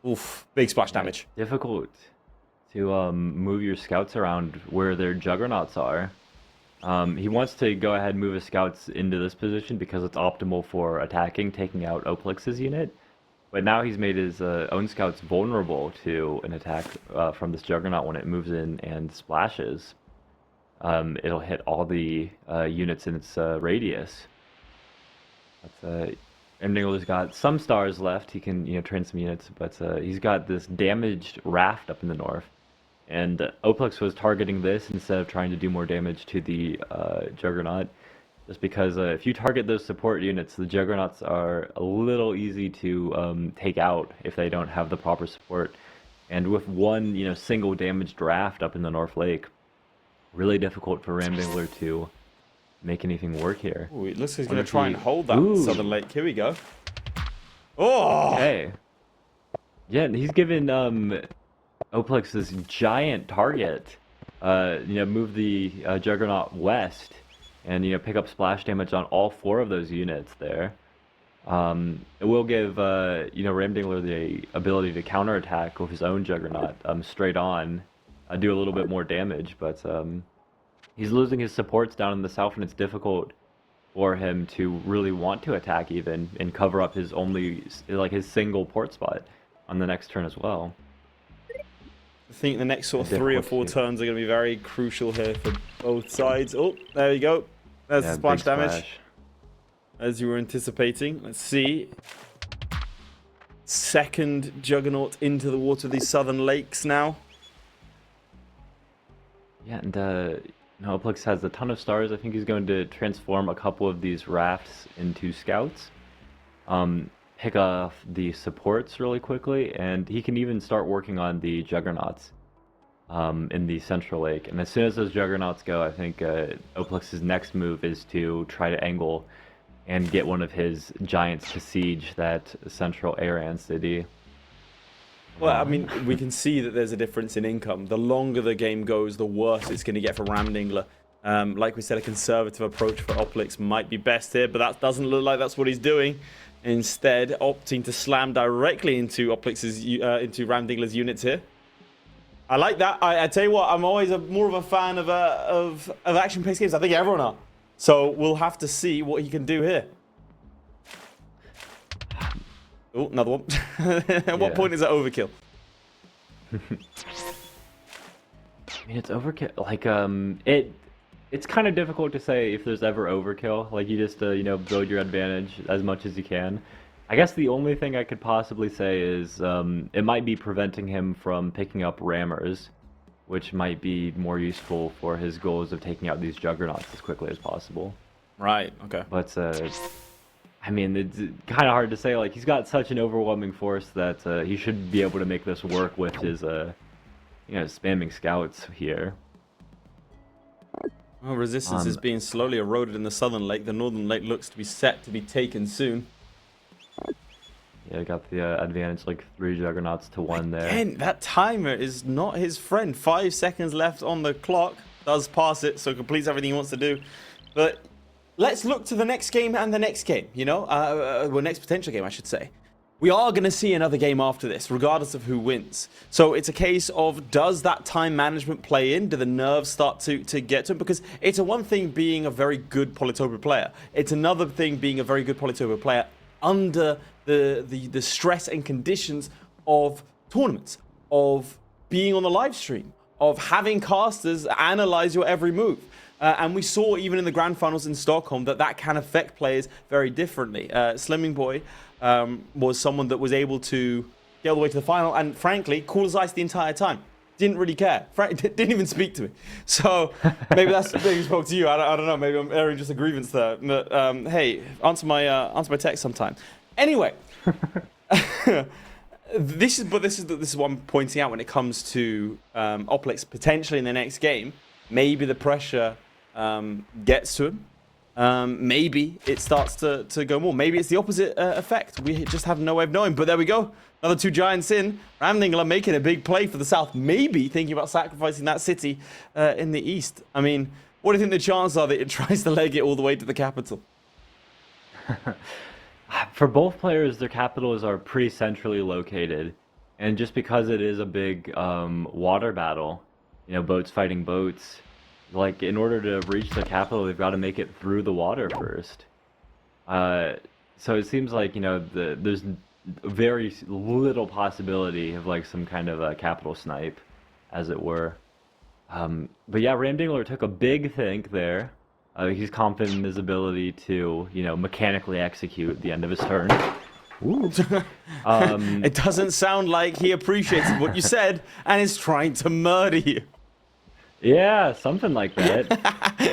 Oof. Big splash damage. Difficult to move your scouts around where their juggernauts are. He wants to go ahead and move his scouts into this position because it's optimal for attacking, taking out Oplix's unit. But now he's made his own scouts vulnerable to an attack from this juggernaut when it moves in and splashes. It'll hit all the units in its radius. Ramdingler's got some stars left. He can, train some units, but he's got this damaged raft up in the north. And Oplix was targeting this instead of trying to do more damage to the Juggernaut. Just because if you target those support units, the Juggernauts are a little easy to take out if they don't have the proper support. And with one, single damaged raft up in the North Lake, really difficult for Ramdingler to make anything work here. Ooh, it looks like he's going to try and hold that Southern Lake. Here we go. Oh! Okay. Yeah, he's given Oplix this giant target. Move the Juggernaut west and, pick up splash damage on all 4 of those units there. It will give, Ramdingler the ability to counterattack with his own Juggernaut straight on, do a little bit more damage, but he's losing his supports down in the south, and it's difficult for him to really want to attack even and cover up his his single port spot on the next turn as well. I think the next sort of 3 or 4 turns are going to be very crucial here for both sides. Oh, there you go. There's the splash damage. As you were anticipating. Let's see. Second Juggernaut into the water of these Southern Lakes now. Yeah, and Oplix has a ton of stars. I think he's going to transform a couple of these rafts into scouts. Pick off the supports really quickly, and he can even start working on the Juggernauts in the Central Lake. And as soon as those Juggernauts go, I think Oplix's next move is to try to angle and get one of his giants to siege that central Aran city. Well, I mean, we can see that there's a difference in income. The longer the game goes, the worse it's going to get for Ramdingler. Like we said, a conservative approach for Oplix might be best here, but that doesn't look like that's what he's doing. Instead, opting to slam directly into into Ramdingler's units here. I like that. I tell you what, I'm always more of a fan of action-paced games. I think everyone are. So we'll have to see what he can do here. Oh, another one. At what point is it overkill? I mean, it's overkill. Like, it's kind of difficult to say if there's ever overkill. Like, you just, build your advantage as much as you can. I guess the only thing I could possibly say is it might be preventing him from picking up rammers, which might be more useful for his goals of taking out these Juggernauts as quickly as possible. Right, okay. But, I mean, it's kind of hard to say. Like, he's got such an overwhelming force that he should be able to make this work with his, spamming scouts here. Well, resistance is being slowly eroded in the Southern Lake. The Northern Lake looks to be set to be taken soon. Yeah, got the advantage, like 3 Juggernauts to 1 there. Again, that timer is not his friend. 5 seconds left on the clock. Does pass it, so completes everything he wants to do. But let's look to the next game and the next game, well, next potential game, I should say. We are going to see another game after this, regardless of who wins. So it's a case of, does that time management play in? Do the nerves start to get to him? Because it's a one thing being a very good Polytopia player. It's another thing being a very good Polytopia player under the stress and conditions of tournaments, of being on the live stream, of having casters analyze your every move. And we saw even in the grand finals in Stockholm that can affect players very differently. Slimming Boy was someone that was able to get all the way to the final and frankly cool as ice the entire time. didn't really care. Didn't even speak to me. So maybe he spoke to you. I don't know. Maybe I'm airing just a grievance there. But hey, answer my text sometime. Anyway, this is what I'm pointing out when it comes to Oplix potentially in the next game. Maybe the pressure gets to him. Maybe it starts to go more. Maybe it's the opposite effect. We just have no way of knowing. But there we go. Another 2 giants in. Ramdingler making a big play for the south. Maybe thinking about sacrificing that city in the east. I mean, what do you think the chances are that it tries to leg it all the way to the capital? For both players, their capitals are pretty centrally located. And just because it is a big water battle, boats fighting boats, like in order to reach the capital, they've got to make it through the water first. So it seems like, there's very little possibility of like some kind of a capital snipe, as it were. But yeah, Ramdingler took a big think there. He's confident in his ability to, mechanically execute the end of his turn. Ooh. It doesn't sound like he appreciated what you said and is trying to murder you. Yeah, something like that.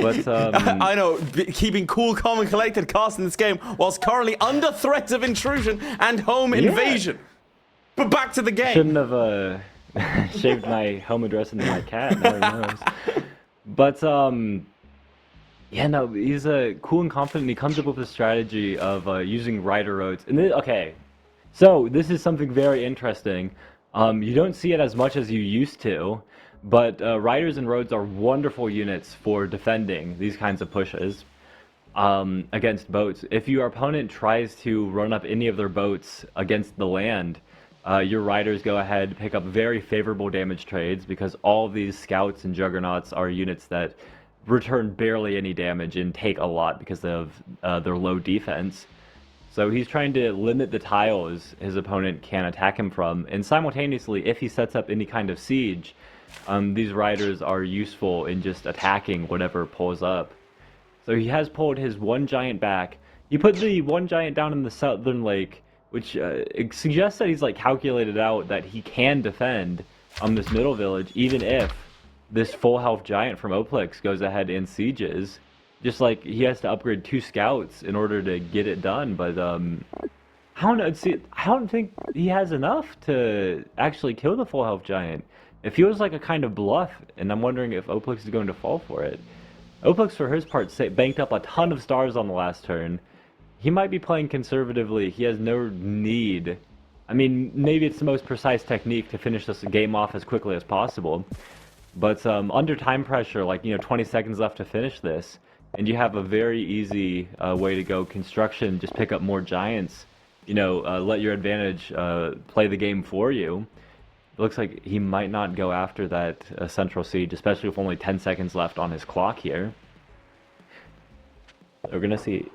But I know, keeping cool, calm, and collected, casting this game whilst currently under threat of intrusion and home invasion. But back to the game. Shouldn't have shaved my home address into my cat. No one knows. But yeah, no, he's cool and confident. He comes up with a strategy of using rider roads. And okay, so this is something very interesting. You don't see it as much as you used to. But riders and roads are wonderful units for defending these kinds of pushes against boats. If your opponent tries to run up any of their boats against the land, your riders go ahead, pick up very favorable damage trades because all of these scouts and juggernauts are units that return barely any damage and take a lot because of their low defense. So he's trying to limit the tiles his opponent can attack him from, and simultaneously, if he sets up any kind of siege, these riders are useful in just attacking whatever pulls up. So he has pulled his 1 giant back. He put the 1 giant down in the southern lake, which it suggests that he's like calculated out that he can defend this middle village, even if this full health giant from Oplix goes ahead and sieges. Just like he has to upgrade 2 scouts in order to get it done, but I don't know. I don't think he has enough to actually kill the full health giant. It feels like a kind of bluff, and I'm wondering if Oplix is going to fall for it. Oplix, for his part, banked up a ton of stars on the last turn. He might be playing conservatively. He has no need. I mean, maybe it's the most precise technique to finish this game off as quickly as possible. But under time pressure, like, 20 seconds left to finish this, and you have a very easy way to go construction, just pick up more giants, let your advantage play the game for you. It looks like he might not go after that central siege, especially with only 10 seconds left on his clock here. We're going to see.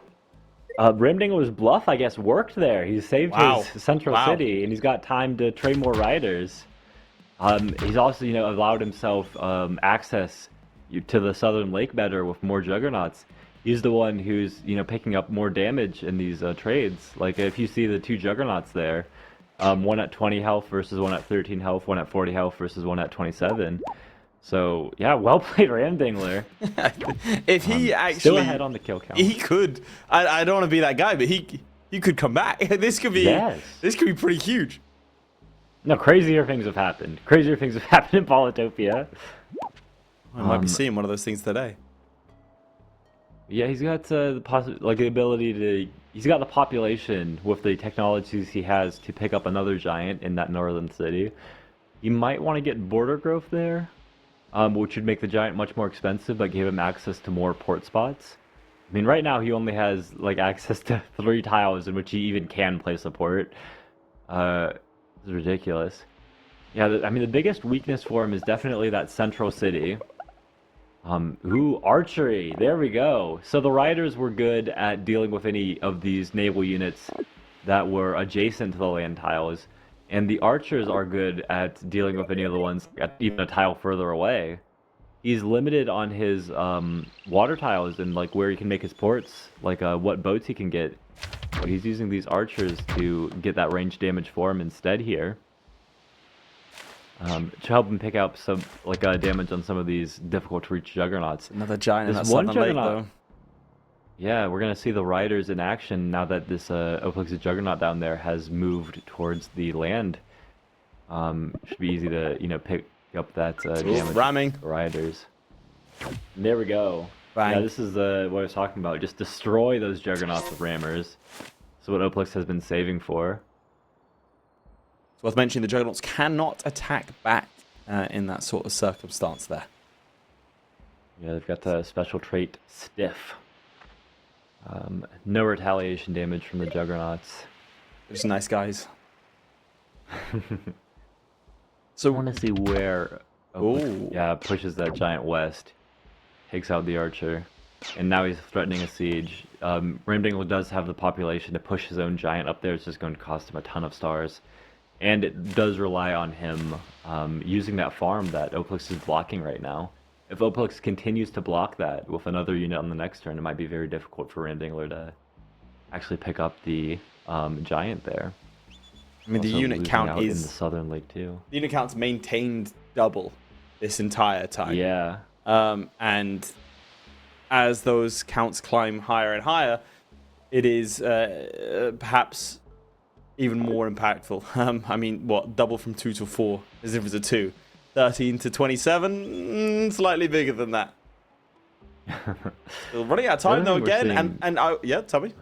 Ramdingler's bluff, I guess, worked there. He saved his central city, and he's got time to trade more riders. He's also, allowed himself access to the southern lake better with more juggernauts. He's the one who's, picking up more damage in these trades. Like, if you see the 2 juggernauts there, one at 20 health versus one at 13 health, one at 40 health versus one at 27. So, yeah, well played, Ramdingler. If he actually... Still ahead on the kill count. He could... I don't want to be that guy, but he could come back. This could be... Yes. This could be pretty huge. No, crazier things have happened. Crazier things have happened in Polytopia. I might be seeing one of those things today. Yeah, he's got the ability to... He's got the population with the technologies he has to pick up another giant in that northern city. You might want to get border growth there, which would make the giant much more expensive, but give him access to more port spots. I mean, right now he only has access to 3 tiles in which he even can place a port. It's ridiculous. Yeah, I mean, the biggest weakness for him is definitely that central city. Archery. There we go. So the riders were good at dealing with any of these naval units that were adjacent to the land tiles, and the archers are good at dealing with any of the ones at even a tile further away. He's limited on his water tiles and where he can make his ports, what boats he can get. But he's using these archers to get that range damage for him instead here. to help him pick up some damage on some of these difficult to reach juggernauts. Another giant in that This one southern lake, juggernaut. though. Yeah, we're gonna see the riders in action now that this Oplix's juggernaut down there has moved towards the land. Should be easy to pick up that damage. Ramming. With the riders. And there we go. Bang. Yeah, this is what I was talking about. Just destroy those juggernauts with rammers. That's what Oplix has been saving for. It's worth mentioning the juggernauts cannot attack back in that sort of circumstance there. Yeah, they've got the special trait Stiff. No retaliation damage from the juggernauts. Just nice guys. So I want to see where Oplix, pushes that giant west, takes out the archer, and now he's threatening a siege. Ramdingler does have the population to push his own giant up there. It's just going to cost him a ton of stars, and it does rely on him using that farm that Oplix is blocking right now. If Oplix continues to block that with another unit on the next turn, it might be very difficult for Ramdingler to actually pick up the giant there. I mean, the Also unit losing count out in the is... southern lake too. The unit count's maintained double this entire time. Yeah. And as those counts climb higher and higher, it is perhaps even more impactful. I mean, what, double from 2 to 4, as if it's a 2. 13 to 27, slightly bigger than that. We're running out of time though again, yeah, tell me.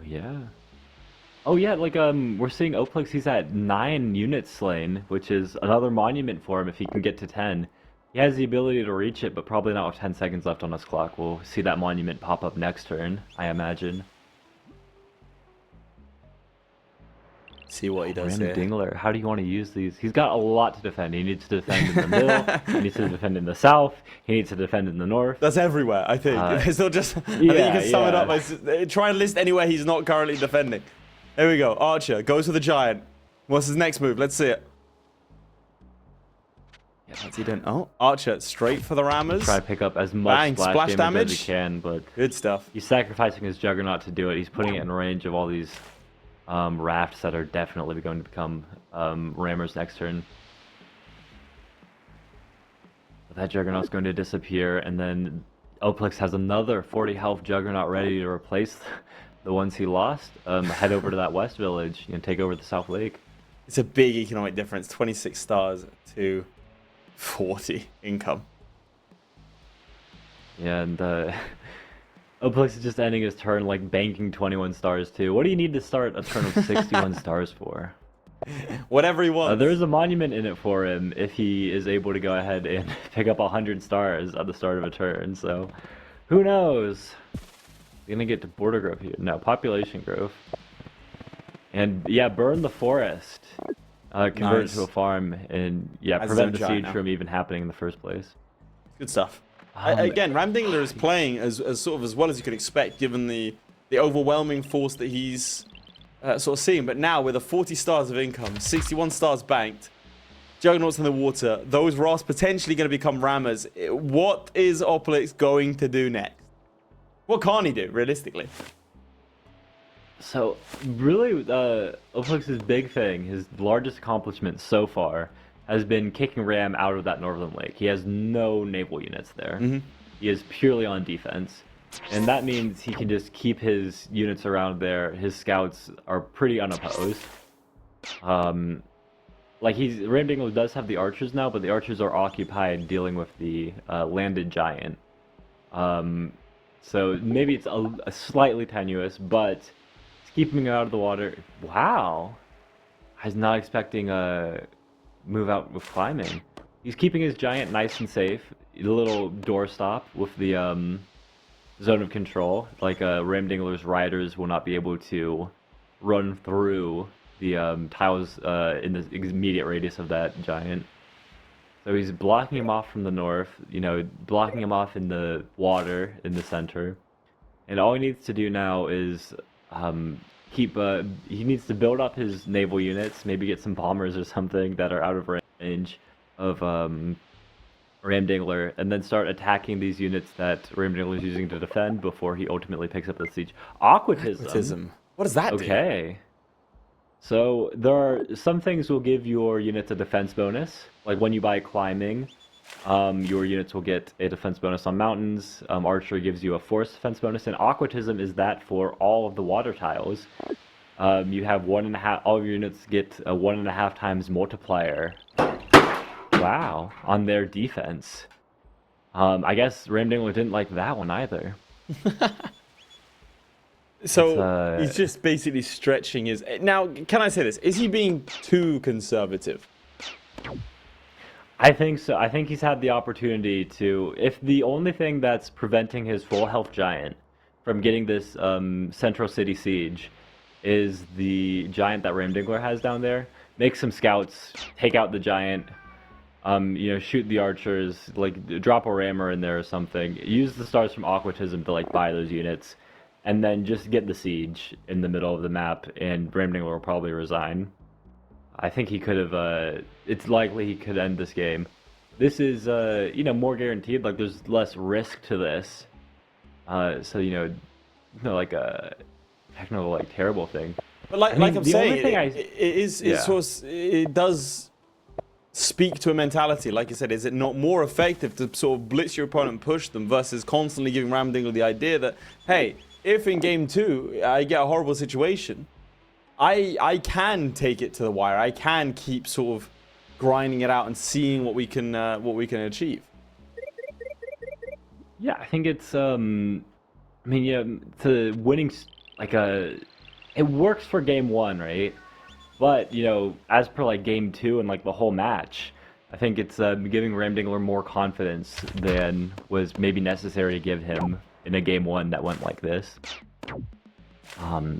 Oh yeah, we're seeing Oplix. He's at 9 units slain, which is another monument for him if he can get to 10. He has the ability to reach it, but probably not with 10 seconds left on his clock. We'll see that monument pop up next turn, I imagine. See what he does here. Ramdingler, how do you want to use these? He's got a lot to defend. He needs to defend in the middle. He needs to defend in the south. He needs to defend in the north. That's everywhere, I think. It's not just... I think you can sum it up by... Try and list anywhere he's not currently defending. There we go. Archer goes for the giant. What's his next move? Let's see it. Yeah, what's he doing? Oh, Archer straight for the rammers. Try to pick up as much splash damage as he can, but... Good stuff. He's sacrificing his juggernaut to do it. He's putting it in range of all these... rafts that are definitely going to become rammers next turn. But that juggernaut's going to disappear, and then Oplix has another 40 health juggernaut ready to replace the ones he lost. Head over to that west village and take over the south lake. It's a big economic difference. 26 stars to 40 income. Yeah, and Oplix is just ending his turn banking 21 stars too. What do you need to start a turn of 61 stars for? Whatever he wants. There is a monument in it for him if he is able to go ahead and pick up 100 stars at the start of a turn. So, who knows? He's gonna get to border growth here. No, population growth. And yeah, burn the forest. Convert it to a farm and prevent the siege from even happening in the first place. Good stuff. Again, Ramdingler is playing as well as you could expect, given the overwhelming force that he's sort of seeing. But now, with a 40 stars of income, 61 stars banked, juggernauts in the water, those rafts potentially going to become rammers. What is Oplix going to do next? What can he do, realistically? So, really, Oplix's big thing, his largest accomplishment so far, has been kicking Ram out of that northern lake. He has no naval units there. He is purely on defense. And that means he can just keep his units around there. His scouts are pretty unopposed. Ramdingler does have the archers now, but the archers are occupied dealing with the landed giant. So maybe it's a slightly tenuous, but it's keeping him out of the water. Wow. I was not expecting a move out with climbing. He's keeping his giant nice and safe. A little doorstop with the zone of control. Ramdingler's riders will not be able to run through the tiles in the immediate radius of that giant. So he's blocking him off from the north, blocking him off in the water in the center. And all he needs to do now is he needs to build up his naval units, maybe get some bombers or something that are out of range of Ramdingler, and then start attacking these units that Ramdingler is using to defend before he ultimately picks up the siege. Aquatism. What does that do? Okay. So there are some things will give your units a defense bonus. Like when you buy climbing, your units will get a defense bonus on mountains. Archery gives you a force defense bonus, and aquatism is that for all of the water tiles. You have 1.5. All of your units get a 1.5 times multiplier. Wow, on their defense. I guess Ramdingler didn't like that one either. So he's just basically stretching his. Now, can I say this? Is he being too conservative? I think so. I think he's had the opportunity to. If the only thing that's preventing his full health giant from getting this central city siege is the giant that Ramdingler has down there, make some scouts, take out the giant. Shoot the archers, like drop a rammer in there or something. Use the stars from aquatism to like buy those units, and then just get the siege in the middle of the map, and Ramdingler will probably resign. I think he could have. It's likely he could end this game. This is, more guaranteed. Like there's less risk to this. Like a technical like terrible thing. But like I'm saying, it does speak to a mentality. Like you said, is it not more effective to sort of blitz your opponent and push them versus constantly giving Ramdingler the idea that, hey, if in game 2 I get a horrible situation, I can take it to the wire. I can keep sort of grinding it out and seeing what we can achieve. Yeah, I think it's to winning it works for game 1, right? But as per like game 2 and like the whole match, I think it's giving Ramdingler more confidence than was maybe necessary to give him in a game 1 that went like this. I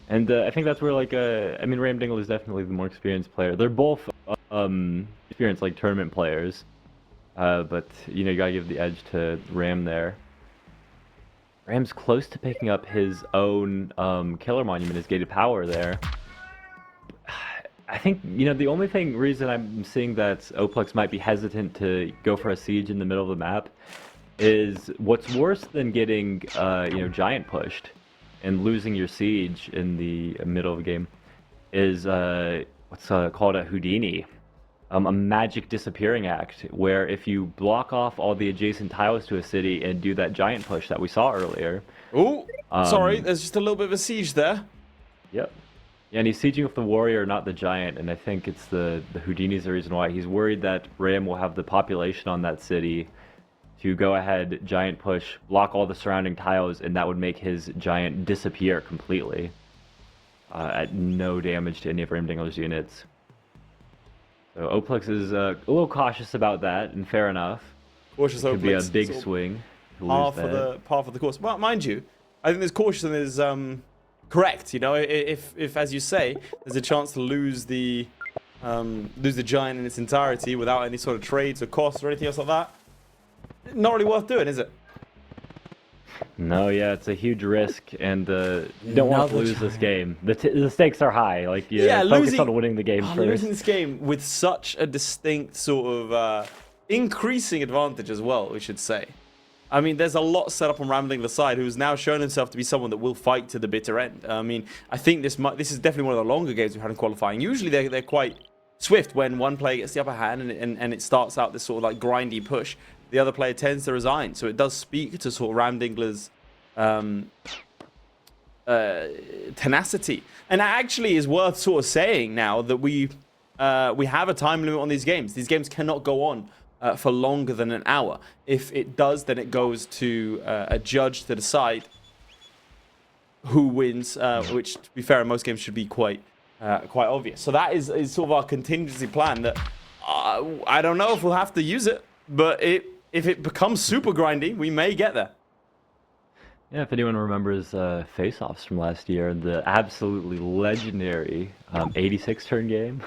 think that's where Ramdingler is definitely the more experienced player. They're both experienced like tournament players, but you gotta give the edge to Ram there. Ram's close to picking up his own killer monument, his gated power there. I think, the only reason I'm seeing that Oplix might be hesitant to go for a siege in the middle of the map is what's worse than getting, giant pushed and losing your siege in the middle of the game is what's called a Houdini, a magic disappearing act, where if you block off all the adjacent tiles to a city and do that giant push that we saw earlier. Oh, sorry, there's just a little bit of a siege there. Yep. Yeah, and he's sieging with the warrior, not the giant, and I think it's the Houdini's the reason why. He's worried that Ram will have the population on that city to go ahead, giant push, block all the surrounding tiles, and that would make his giant disappear completely at no damage to any of Ramdingler's units. So Oplix is a little cautious about that, and fair enough. Cautious Oplix. Could be a big sort of swing. Half of the course. Well, mind you, I think this caution is correct. If as you say, there's a chance to lose the giant in its entirety without any sort of trades or costs or anything else like that. Not really worth doing, is it? No, yeah, it's a huge risk, and you don't want to lose this game. The stakes are high. Like, focus on winning the game first. Losing this game with such a distinct sort of increasing advantage as well, we should say. I mean, there's a lot set up on Ramdingler's side, who's now shown himself to be someone that will fight to the bitter end. I mean, I think this is definitely one of the longer games we've had in qualifying. Usually they're quite swift when one player gets the upper hand and it starts out this sort of like grindy push. The other player tends to resign. So it does speak to sort of Ramdingler's tenacity. And that actually is worth sort of saying now that we have a time limit on these games. These games cannot go on for longer than an hour. If it does, then it goes to a judge to decide who wins, which, to be fair, in most games should be quite obvious. So that is sort of our contingency plan. That I don't know if we'll have to use it, but if it becomes super grindy, we may get there. Yeah, if anyone remembers face-offs from last year, the absolutely legendary 86-turn game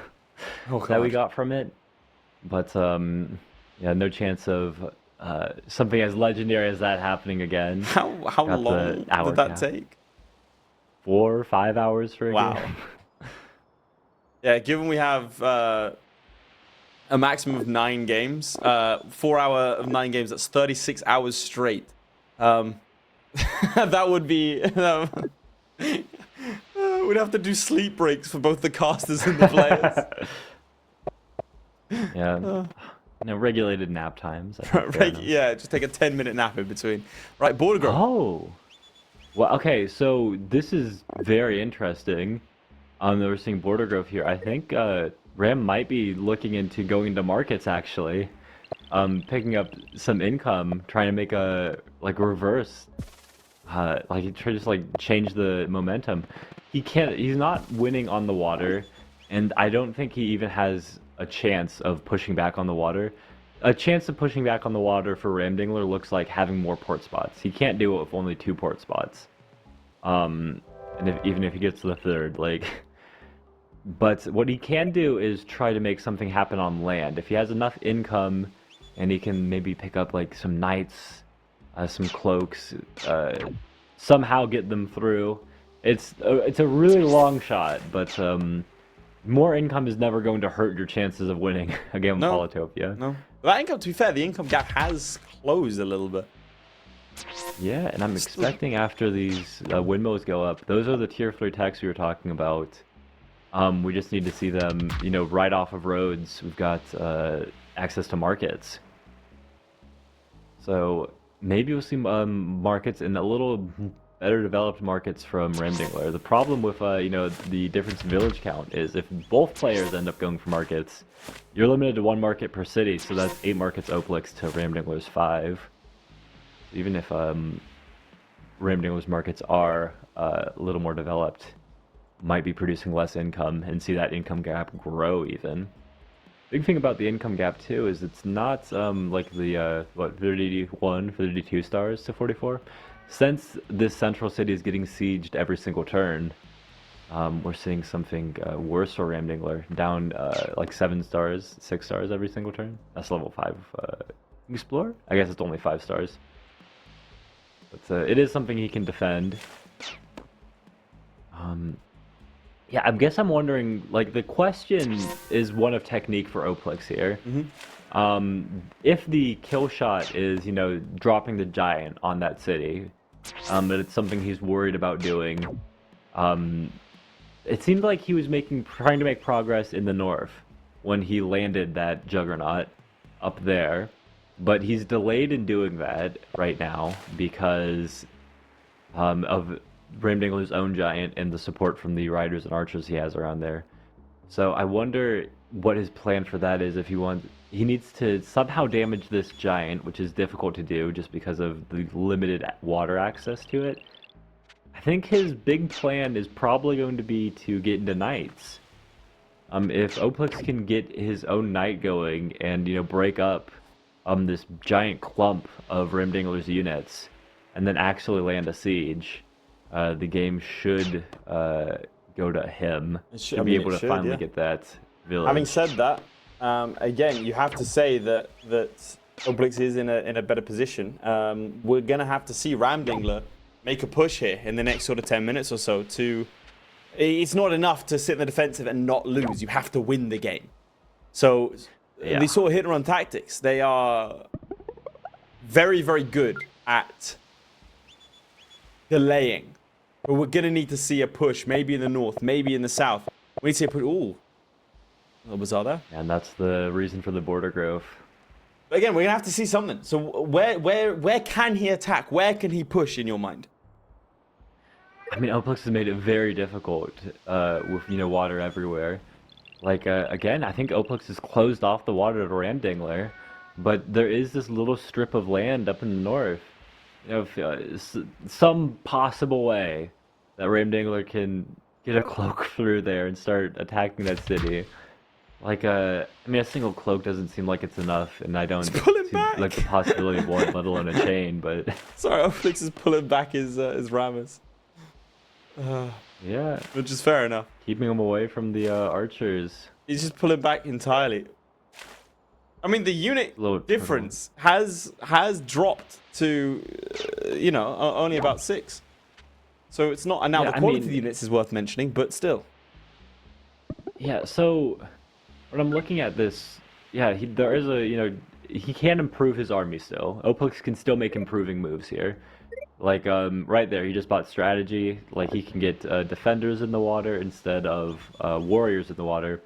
that we got from it. But no chance of something as legendary as that happening again. How long did that take? 4 or 5 hours for a game. Wow. Yeah, given we have a maximum of 9 games, 4 hour of 9 games, that's 36 hours straight. That would be We'd have to do sleep breaks for both the casters and the players. Yeah. Regulated nap times. I think, fair enough. Yeah, just take a 10-minute nap in between. Right, border growth. Oh. Well, okay, so this is very interesting. We're seeing border growth here. I think Ram might be looking into going to markets, actually. Picking up some income, trying to make a, reverse. Try to just, change the momentum. He's not winning on the water, and I don't think he even has a chance of pushing back on the water. A chance of pushing back on the water for Ramdingler looks like having more port spots. He can't do it with only 2 port spots. And even if he gets to the 3rd, But what he can do is try to make something happen on land. If he has enough income, and he can maybe pick up, some knights, some cloaks, somehow get them through. It's a really long shot, but more income is never going to hurt your chances of winning a game of Polytopia. No. That income, to be fair, the income gap has closed a little bit. Yeah, and I'm expecting after these windmills go up, those are the tier 3 techs we were talking about. We just need to see them, right off of roads. We've got access to markets. So maybe we'll see markets in a little better developed markets from Ramdingler. The problem with the difference in village count is if both players end up going for markets, you're limited to 1 market per city, so that's 8 markets Oplix to Ramdingler's 5. Even if Ramdingler's markets are a little more developed, might be producing less income and see that income gap grow even. Big thing about the income gap too is it's not like the 31, 32 stars to 44. Since this central city is getting sieged every single turn, we're seeing something worse for Ramdingler, down 7 stars, 6 stars every single turn. That's level 5 Explorer? I guess it's only 5 stars. But it is something he can defend. Yeah, I guess I'm wondering, the question is one of technique for Oplix here. If the kill shot is, dropping the giant on that city, but it's something he's worried about doing. It seemed like he was trying to make progress in the north when he landed that juggernaut up there, but he's delayed in doing that right now because of Ramdingler's own giant and the support from the riders and archers he has around there. So I wonder what his plan for that is. If he needs to somehow damage this giant, which is difficult to do just because of the limited water access to it. I think his big plan is probably going to be to get into knights. If Oplix can get his own knight going and break up this giant clump of Ramdingler's units, and then actually land a siege, the game should go to him to be able to finally get that village. Having said that, again, you have to say that Oplix is in a better position. We're gonna have to see Ramdingler make a push here in the next sort of 10 minutes or so. It's not enough to sit in the defensive and not lose. You have to win the game. So these sort of hit and run tactics, they are very, very good at delaying. But we're going to need to see a push, maybe in the north, maybe in the south. We need to see a push. Ooh. A little bizarre there. And that's the reason for the border growth. But again, we're going to have to see something. So where can he attack? Where can he push in your mind? I mean, Oplix has made it very difficult with, water everywhere. Again, I think Oplix has closed off the water to Ramdingler, but there is this little strip of land up in the north. Some possible way that Ramdingler can get a cloak through there and start attacking that city. A single cloak doesn't seem like it's enough, and I don't see the possibility of one, let alone a chain. But sorry, Oplix is pulling back his rammers. Yeah, which is fair enough. Keeping them away from the archers. He's just pulling back entirely. I mean, the unit difference has dropped to, only about 6. So it's not, and now the quality of the units is worth mentioning, but still. Yeah, so when I'm looking at this, there is he can improve his army still. Oplix can still make improving moves here. Like right there, he just bought strategy. Like he can get defenders in the water instead of warriors in the water,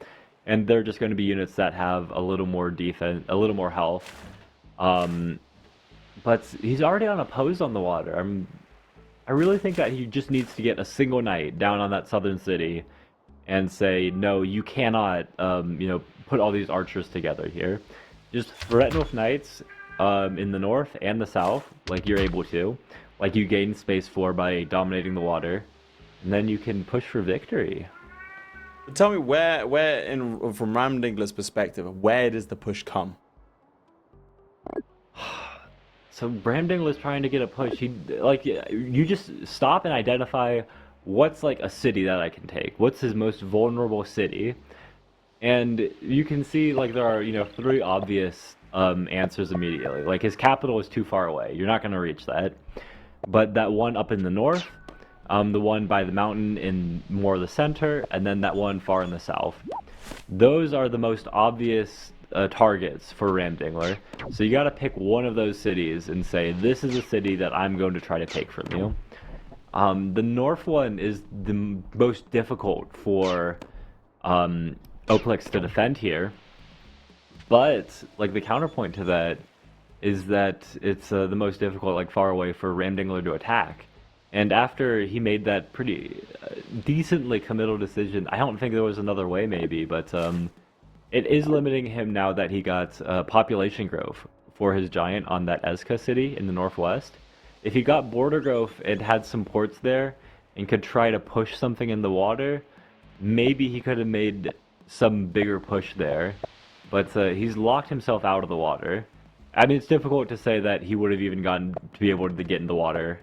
and they're just going to be units that have a little more defense, a little more health. Um, but he's already on opposed on the water. I really think that he just needs to get a single knight down on that southern city and say, no, you cannot, put all these archers together here. Just threaten with knights in the north and the south, like you're able to. Like you gain space for by dominating the water. And then you can push for victory. Tell me from Ramdingler's perspective, where does the push come? So Ramdingler's trying to get a push. You just stop and identify what's like a city that I can take. What's his most vulnerable city? And you can see like there are, 3 obvious answers immediately. Like his capital is too far away. You're not going to reach that. But that one up in the north, the one by the mountain in more of the center, and then that one far in the south. Those are the most obvious targets for Ramdingler. So you got to pick one of those cities and say, this is a city that I'm going to try to take from you. The north one is the most difficult for Oplix to defend here. But like the counterpoint to that is that it's the most difficult, like far away for Ramdingler to attack. And after he made that pretty decently committal decision, I don't think there was another way maybe, but it is limiting him now that he got population growth for his giant on that Eska city in the northwest. If he got border growth and had some ports there and could try to push something in the water, maybe he could have made some bigger push there. But he's locked himself out of the water. I mean, it's difficult to say that he would have even gotten to be able to get in the water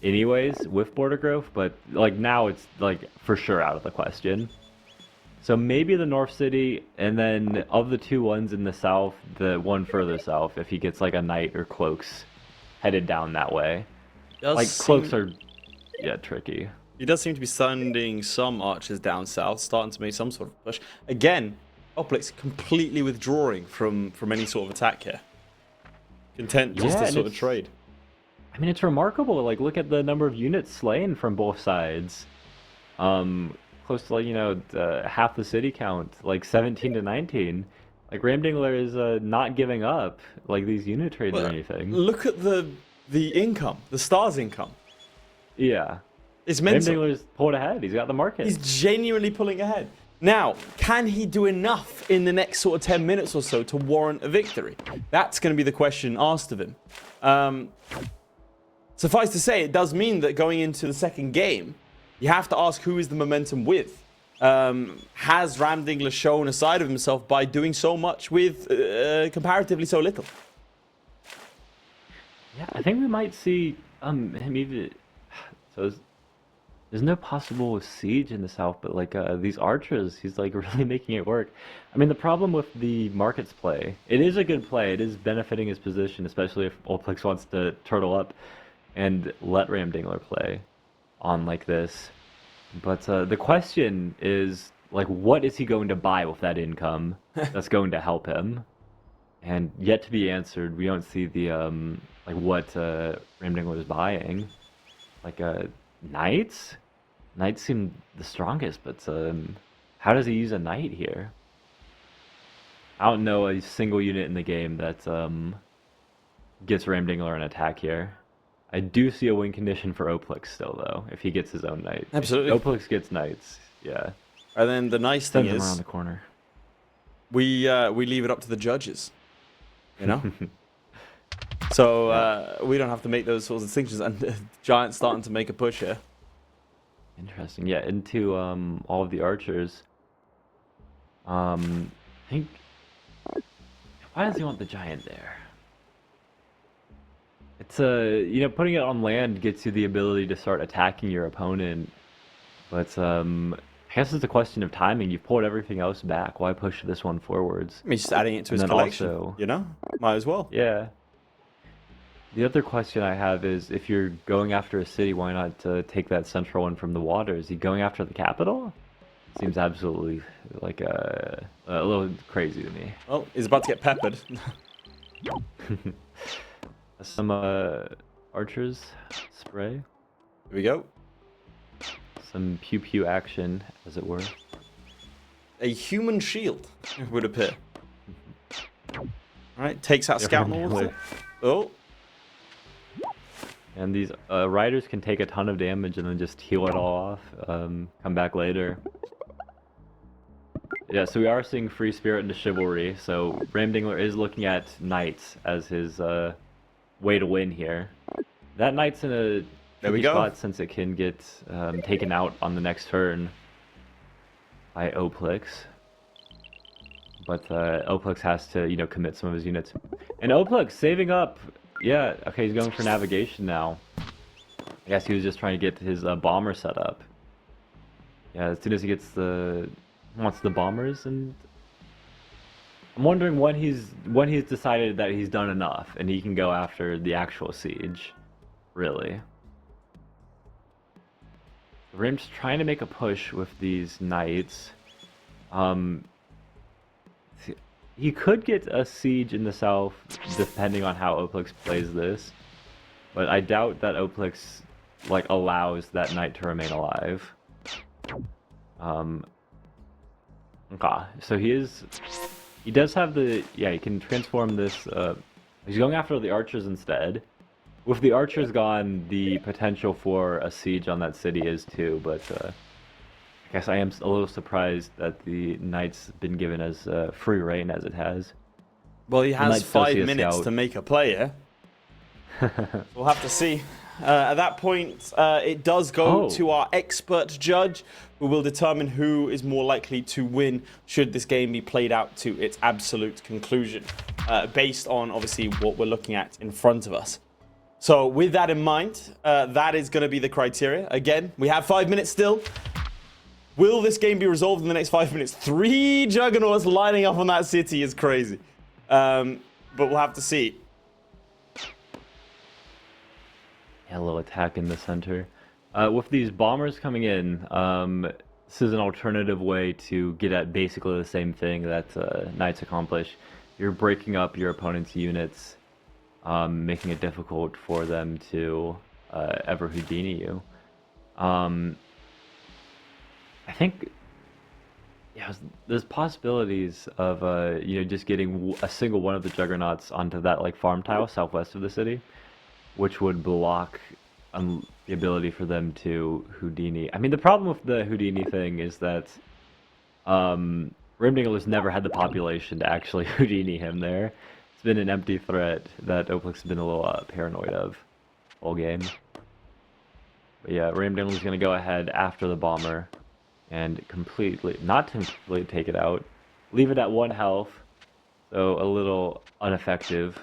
anyways with border growth, but like now it's like for sure out of the question. So maybe the North City, and then of the 2 ones in the south, the one further south, if he gets like a knight or cloaks headed down that way. Cloaks are, tricky. He does seem to be sending some archers down south, starting to make some sort of push. Again, Oplix completely withdrawing from any sort of attack here. Content just to sort of trade. I mean, it's remarkable. Like, look at the number of units slain from both sides. Close to, like, half the city count, like 17 to 19. Like, Ramdingler is not giving up, like, these unit trades or anything. Look at the income, the stars income. Yeah. It's mental. Ramdingler's pulled ahead. He's got the market. He's genuinely pulling ahead. Now, can he do enough in the next sort of 10 minutes or so to warrant a victory? That's going to be the question asked of him. Suffice to say, it does mean that going into the second game, you have to ask who is the momentum with. Has Ramdingler shown a side of himself by doing so much with comparatively so little? Yeah, I think we might see him even... So there's no possible siege in the south, but like these archers, he's like really making it work. I mean, the problem with the markets play, it is a good play. It is benefiting his position, especially if Oplix wants to turtle up and let Ramdingler play on like this. But the question is, like, what is he going to buy with that income that's going to help him? And yet to be answered. We don't see the like what Ramdingler is buying. Like knights. Knights seem the strongest, but how does he use a knight here? I don't know a single unit in the game that gets Ramdingler an attack here. I do see a win condition for Oplix still, though, if he gets his own knight. Absolutely. If Oplix gets knights, yeah. And then the nice thing is, around the corner. We leave it up to the judges, you know. So we don't have to make those sorts of distinctions. And the Giant's starting to make a push here. Interesting. Yeah, into all of the archers. I think. Why does he want the Giant there? It's putting it on land gets you the ability to start attacking your opponent, but I guess it's a question of timing. You've pulled everything else back. Why push this one forwards? I mean, just adding it to his collection. Also, might as well. Yeah. The other question I have is, if you're going after a city, why not take that central one from the water? Is he going after the capital? Seems absolutely like a little crazy to me. Well, he's about to get peppered. Some archers spray. Here we go. Some pew pew action, as it were. A human shield, it would appear. All right, takes out scout north. Oh. And these riders can take a ton of damage and then just heal it all off. Come back later. Yeah, so we are seeing free spirit into chivalry. So Ramdingler is looking at knights as his way to win here. That knight's in a tricky spot since it can get taken out on the next turn by Oplix. But Oplix has to, you know, commit some of his units. And Oplix saving up. Yeah, okay, he's going for navigation now. I guess he was just trying to get his bomber set up. Yeah, as soon as he gets wants the bombers, and I'm wondering when he's decided that he's done enough and he can go after the actual siege. Really. Rim's trying to make a push with these knights. He could get a siege in the south, depending on how Oplix plays this. But I doubt that Oplix, like, allows that knight to remain alive. Okay, so he does have the, yeah, he can transform this, he's going after the archers instead. With the archers gone, the potential for a siege on that city is too, but, I guess I am a little surprised that the knight's been given as free reign as it has. Well, he has 5 minutes to make a play, yeah? We'll have to see. At that point, it does go to our expert judge, who will determine who is more likely to win should this game be played out to its absolute conclusion, based on, obviously, what we're looking at in front of us. So with that in mind, that is going to be the criteria. Again, we have 5 minutes still. Will this game be resolved in the next 5 minutes? 3 juggernauts lining up on that city is crazy. But we'll have to see. Yeah, a little attack in the center. With these bombers coming in, this is an alternative way to get at basically the same thing that knights accomplish. You're breaking up your opponent's units, making it difficult for them to ever Houdini you. I think, yeah, there's possibilities of you know, just getting a single one of the juggernauts onto that, like, farm tile southwest of the city, which would block the ability for them to Houdini. I mean, the problem with the Houdini thing is that Ramdingler's never had the population to actually Houdini him there. It's been an empty threat that Oplix has been a little paranoid of all game. But yeah, Ramdingler's going to go ahead after the bomber and not completely take it out. Leave it at 1 health, so a little ineffective.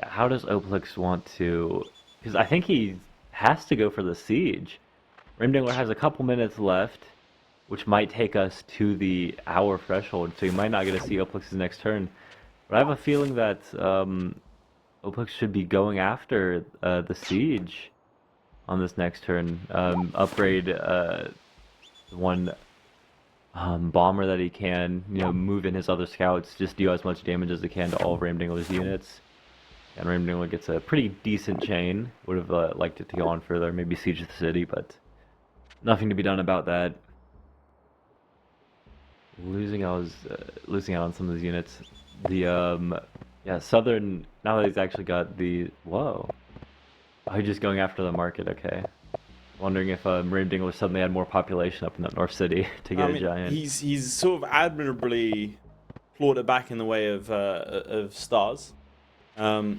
How does Oplix want to... Because I think he has to go for the siege. Ramdingler has a couple minutes left, which might take us to the hour threshold, so you might not get to see Oplix's next turn. But I have a feeling that Oplix should be going after the siege on this next turn. Upgrade one bomber that he can, you know, move in his other scouts, just do as much damage as he can to all of Ramdingler's units. And Ramdingler gets a pretty decent chain. Would have liked it to go on further, maybe siege the city, but nothing to be done about that. Losing out on some of these units. The yeah, southern, now that he's actually got the, whoa. Oh, he's just going after the market, okay. Wondering if Ramdingler suddenly had more population up in that north city to get a giant. He's sort of admirably clawed it back in the way of stars. But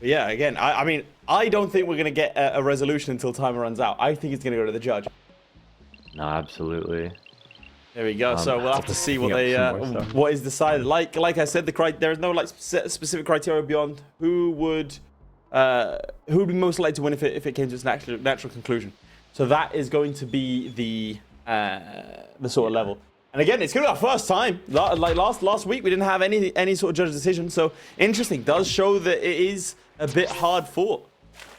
yeah, again, I mean, I don't think we're going to get a resolution until timer runs out. I think it's going to go to the judge. No, absolutely. There we go. So we'll have to see what they what is decided. Like I said, there's no like specific criteria beyond who would be most likely to win if it came to its natural conclusion. So that is going to be the sort of level. And again, it's going to be our first time. Like last week, we didn't have any sort of judge decision. So interesting. Does show that it is a bit hard fought,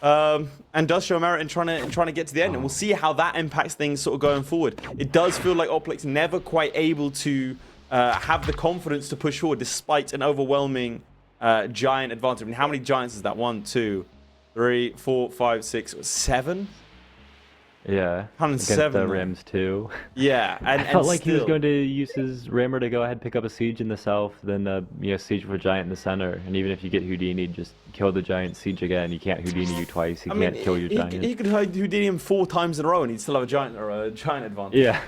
and does show merit in trying to get to the end. And we'll see how that impacts things sort of going forward. It does feel like Oplix never quite able to have the confidence to push forward despite an overwhelming giant advantage. I mean, how many giants is that? 1, 2, 3, 4, 5, 6, 7? Yeah. 107. Against the Rams too. Yeah, and I felt like still, he was going to use his Rammer to go ahead and pick up a siege in the south, then siege with a giant in the center. And even if you get Houdini, just kill the giant, siege again. You can't Houdini you twice. He can't kill your giant. He could Houdini him 4 times in a row, and he'd still have a giant advantage. Yeah.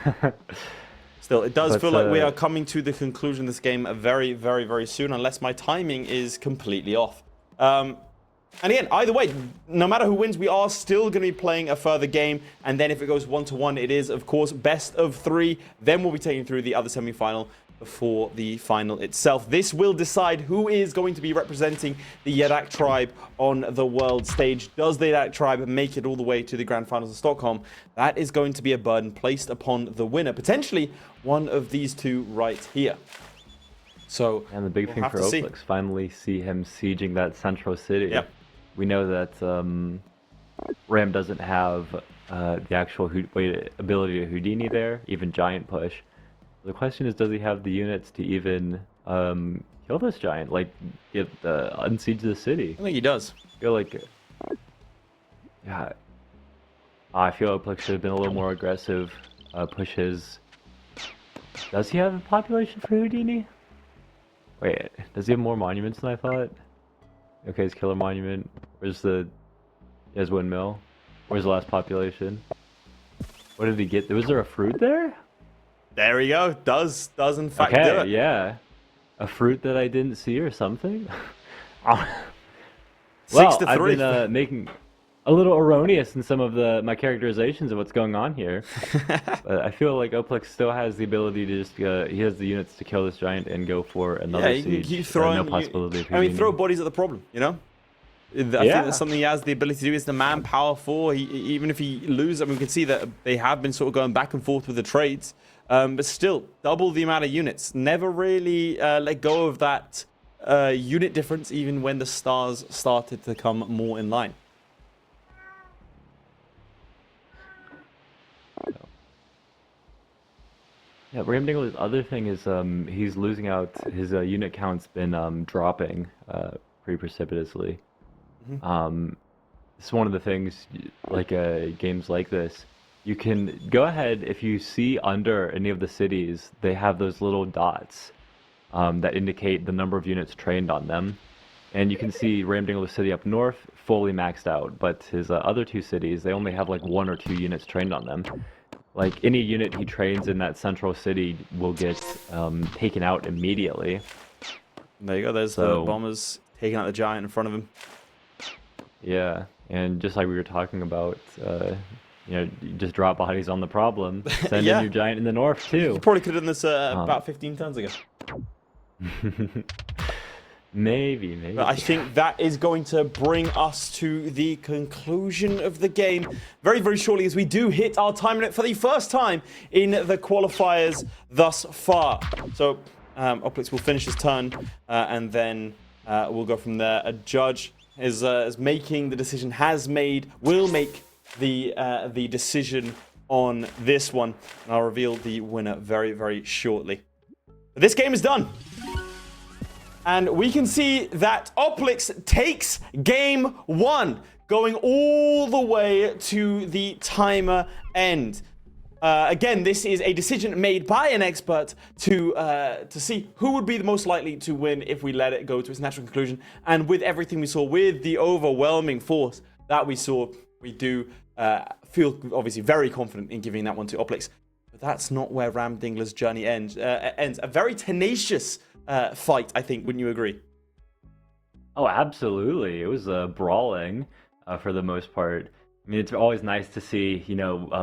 Still, it does feel like we are coming to the conclusion of this game very, very, very soon, unless my timing is completely off. And again, either way, no matter who wins, we are still going to be playing a further game. And then if it goes 1-1, it is, of course, best of 3. Then we'll be taking through the other semi-final before the final itself. This will decide who is going to be representing the Yadakk tribe on the world stage. Does the Yadakk tribe make it all the way to the grand finals of Stockholm? That is going to be a burden placed upon the winner. Potentially one of these two right here. So, and the big thing for Oplix, finally see him sieging that central city. Yep. We know that Ram doesn't have the actual ability to Houdini there, even giant push. The question is, does he have the units to even kill this giant, like unsiege the city? I think he does. I feel like, yeah, I feel Oplix should have been a little more aggressive. Push his. Does he have a population for Houdini? Wait, does he have more monuments than I thought? Okay, his killer monument. Where's his windmill? Where's the last population? What did he get? Was there a fruit there? There we go. Does in fact do it. Yeah. A fruit that I didn't see or something? 6 to 3. I've been making a little erroneous in some of my characterizations of what's going on here. But I feel like Oplix still has the ability to just, he has the units to kill this giant and go for another siege. Yeah, you can keep throwing, no possibility of throw bodies at the problem, you know? I think that's something he has the ability to do. Is the manpower for, even if he loses, I mean, we can see that they have been sort of going back and forth with the trades. But still, double the amount of units. Never really let go of that unit difference, even when the stars started to come more in line. Yeah, Ramdingler's other thing is he's losing out. His unit count's been dropping pretty precipitously. It's one of the things, like games like this, you can go ahead, if you see under any of the cities, they have those little dots that indicate the number of units trained on them. And you can see Ramdingler City up north fully maxed out, but his other 2 cities, they only have like 1 or 2 units trained on them. Like any unit he trains in that central city will get taken out immediately. There you go, there's the bombers taking out the giant in front of him. Yeah, and just like we were talking about, you just drop bodies on the problem. Send in your giant in the north too. You probably could have done this about 15 turns ago. Maybe. But I think that is going to bring us to the conclusion of the game very, very shortly, as we do hit our time limit for the first time in the qualifiers thus far. So Oplix will finish his turn, and then we'll go from there. A judge is making the decision, will make the decision on this one, and I'll reveal the winner very, very shortly. But this game is done. And we can see that Oplix takes game 1, going all the way to the timer end. Again, this is a decision made by an expert to see who would be the most likely to win if we let it go to its natural conclusion. And with everything we saw, with the overwhelming force that we saw, we do feel obviously very confident in giving that one to Oplix. But that's not where Ramdingler's journey ends. A very tenacious fight, I think. Wouldn't you agree? Oh, absolutely. It was brawling for the most part. I mean, it's always nice to see,